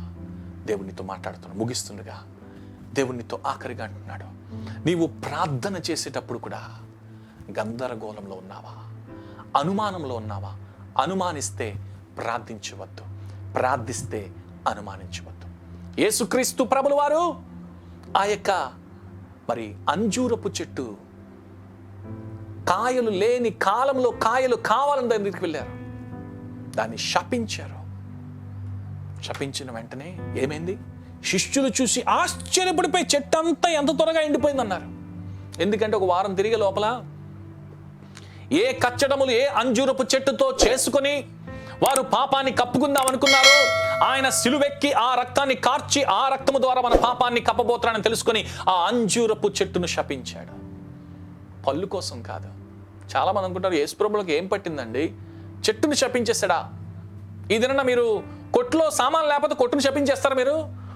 దేవునితో మాట్లాడుతున్నావు. ముగిస్తుండగా దేవునితో ఆఖరిగా అంటున్నాడు, నీవు ప్రార్థన చేసేటప్పుడు కూడా గందరగోళంలో ఉన్నావా? అనుమానంలో ఉన్నావా? అనుమానిస్తే ప్రార్థించవద్దు, ప్రార్థిస్తే అనుమానించవద్దు. యేసుక్రీస్తు ప్రభుల వారు ఆ యొక్క అంజూరపు చెట్టు కాయలు లేని కాలంలో కాయలు కావాలని దగ్గరికి వెళ్ళారు. దాన్ని శపించారు. శపించిన వెంటనే ఏమైంది? శిష్యులు చూసి ఆశ్చర్యపడిపోయి చెట్టు అంతా ఎంత త్వరగా ఎండిపోయిందన్నారు. ఎందుకంటే ఒక వారం తిరిగే లోపల ఏ కచ్చడములు ఏ అంజూరపు చెట్టుతో చేసుకొని వారు పాపాన్ని కప్పుకుందాం అనుకున్నారో, ఆయన సిలువెక్కి ఆ రక్తాన్ని కార్చి ఆ రక్తము ద్వారా మన పాపాన్ని కప్పబోతున్నాడని తెలుసుకొని ఆ అంజూరపు చెట్టును శపించాడు. పళ్ళు కోసం కాదు. చాలా మంది అనుకుంటారు యేసుప్రభువులకు ఏం పట్టిందండి, చెట్టును శపించేస్తాడా? ఈ దిన మీరు కొట్లో సామాన్ లేకపోతే కొట్టును శపించేస్తారా? మీరు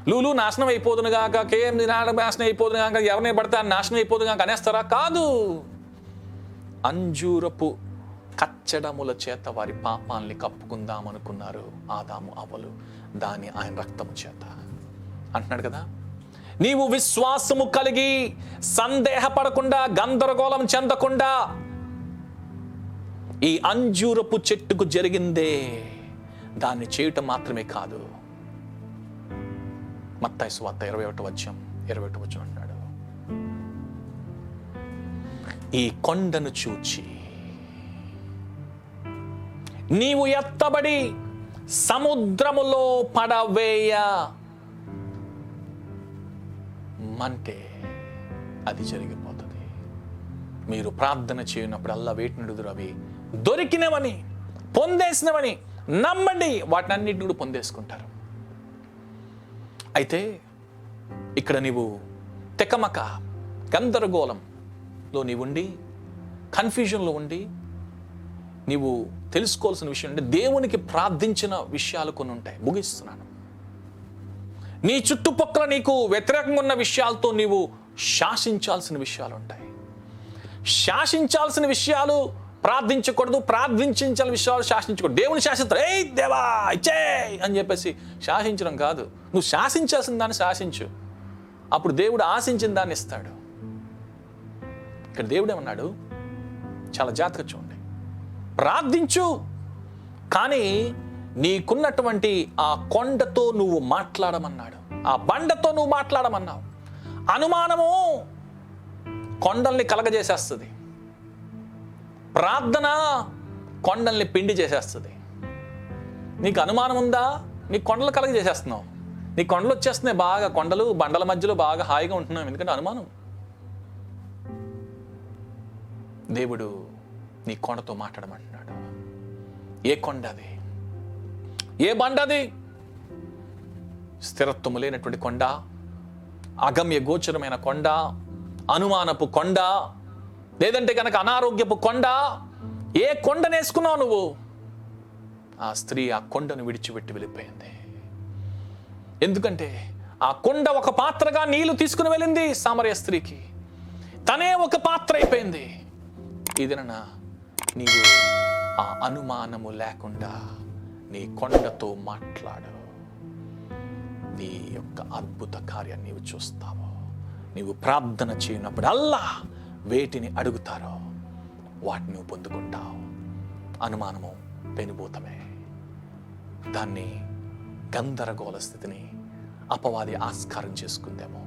లూలు నాశనం అయిపోదును గాక, కేఎం నాశనం అయిపోదును గాక, ఎవరిని పడితే నాశనం అయిపోదును గాక అనేస్తారా? కాదు. అంజూరపు కచ్చడముల చేత వారి పాపాల్ని కప్పుకుందామనుకున్నారు ఆదాము అవ్వలు. దాని ఆయన రక్తము చేత అంటున్నాడు కదా. నీవు విశ్వాసము కలిగి సందేహపడకుండా, గందరగోళం చెందకుండా ఈ అంజూరపు చెట్టుకు జరిగిందే దాన్ని చేయటం మాత్రమే కాదు. మత్తయి సువార్త 21 అన్నాడు, ఈ కొండను చూచి నీవు ఎత్తబడి సముద్రములో పడవేయ మంటే అది జరిగిపోతుంది. మీరు ప్రార్థన చేయనప్పుడల్లా వేటినిడుదురు అవి దొరికినవని, పొందేసినవని నమ్మండి, వాటినన్నిటిని కూడా పొందేసుకుంటారు. అయితే ఇక్కడ నీవు తెకమక గందరగోళంలో నీవుండి, కన్ఫ్యూజన్లో ఉండి, నీవు తెలుసుకోవాల్సిన విషయం అంటే దేవునికి ప్రార్థించిన విషయాలు కొన్ని ఉంటాయి. ముగిస్తున్నాను. నీ చుట్టుపక్కల నీకు వ్యతిరేకంగా ఉన్న విషయాలతో నీవు శాసించాల్సిన విషయాలు ఉంటాయి. శాసించాల్సిన విషయాలు ప్రార్థించకూడదు, ప్రార్థించాల్సిన విషయాలు శాసించకూడదు. దేవుని శాసిస్తారు, ఏ దేవా ఇచ్చే అని చెప్పేసి శాసించడం కాదు. నువ్వు శాసించాల్సిన దాన్ని శాసించు, అప్పుడు దేవుడు ఆశించిన దాన్ని ఇస్తాడు. ఇక్కడ దేవుడు ఏమన్నాడు, చాలా జాగ్రత్తగా చూడండి. ప్రార్థించు, కానీ నీకున్నటువంటి ఆ కొండతో నువ్వు మాట్లాడమన్నాడు, ఆ బండతో నువ్వు మాట్లాడమన్నావు. అనుమానము కొండల్ని కలగజేసేస్తుంది, ప్రార్థన కొండల్ని పిండి చేసేస్తుంది. నీకు అనుమానం ఉందా, నీ కొండలు కలగజేసేస్తున్నావు. నీ కొండలు వచ్చేస్తున్నాయి బాగా, కొండలు బండల మధ్యలో బాగా హాయిగా ఉంటున్నావు, ఎందుకంటే అనుమానం. దేవుడు నీ కొండతో మాట్లాడమంటున్నాడు. ఏ కొండ అది? ఏ బండ అది? స్థిరత్వము లేనటువంటి కొండ, అగమ్య గోచరమైన కొండ, అనుమానపు కొండ, లేదంటే కనుక అనారోగ్యపు కొండ. ఏ కొండనేసుకున్నావు నువ్వు? ఆ స్త్రీ ఆ కొండను విడిచిపెట్టి వెళ్ళిపోయింది. ఎందుకంటే ఆ కొండ ఒక పాత్రగా నీళ్లు తీసుకుని వెళ్ళింది సామర్య స్త్రీకి, తనే ఒక పాత్ర అయిపోయింది. ఇదన నీవు ఆ అనుమానము లేకుండా నీ కొండతో మాట్లాడు, నీ యొక్క అద్భుత కార్యాన్ని నీవు చూస్తావు. నీవు ప్రార్థన చేయనప్పుడు అల్లా వేటిని అడుగుతారో వాటిని నువ్వు పొందుకుంటావు. అనుమానము పెనుభూతమే. దాన్ని గందరగోళ స్థితిని అపవాది ఆస్కారం చేసుకుందేమో.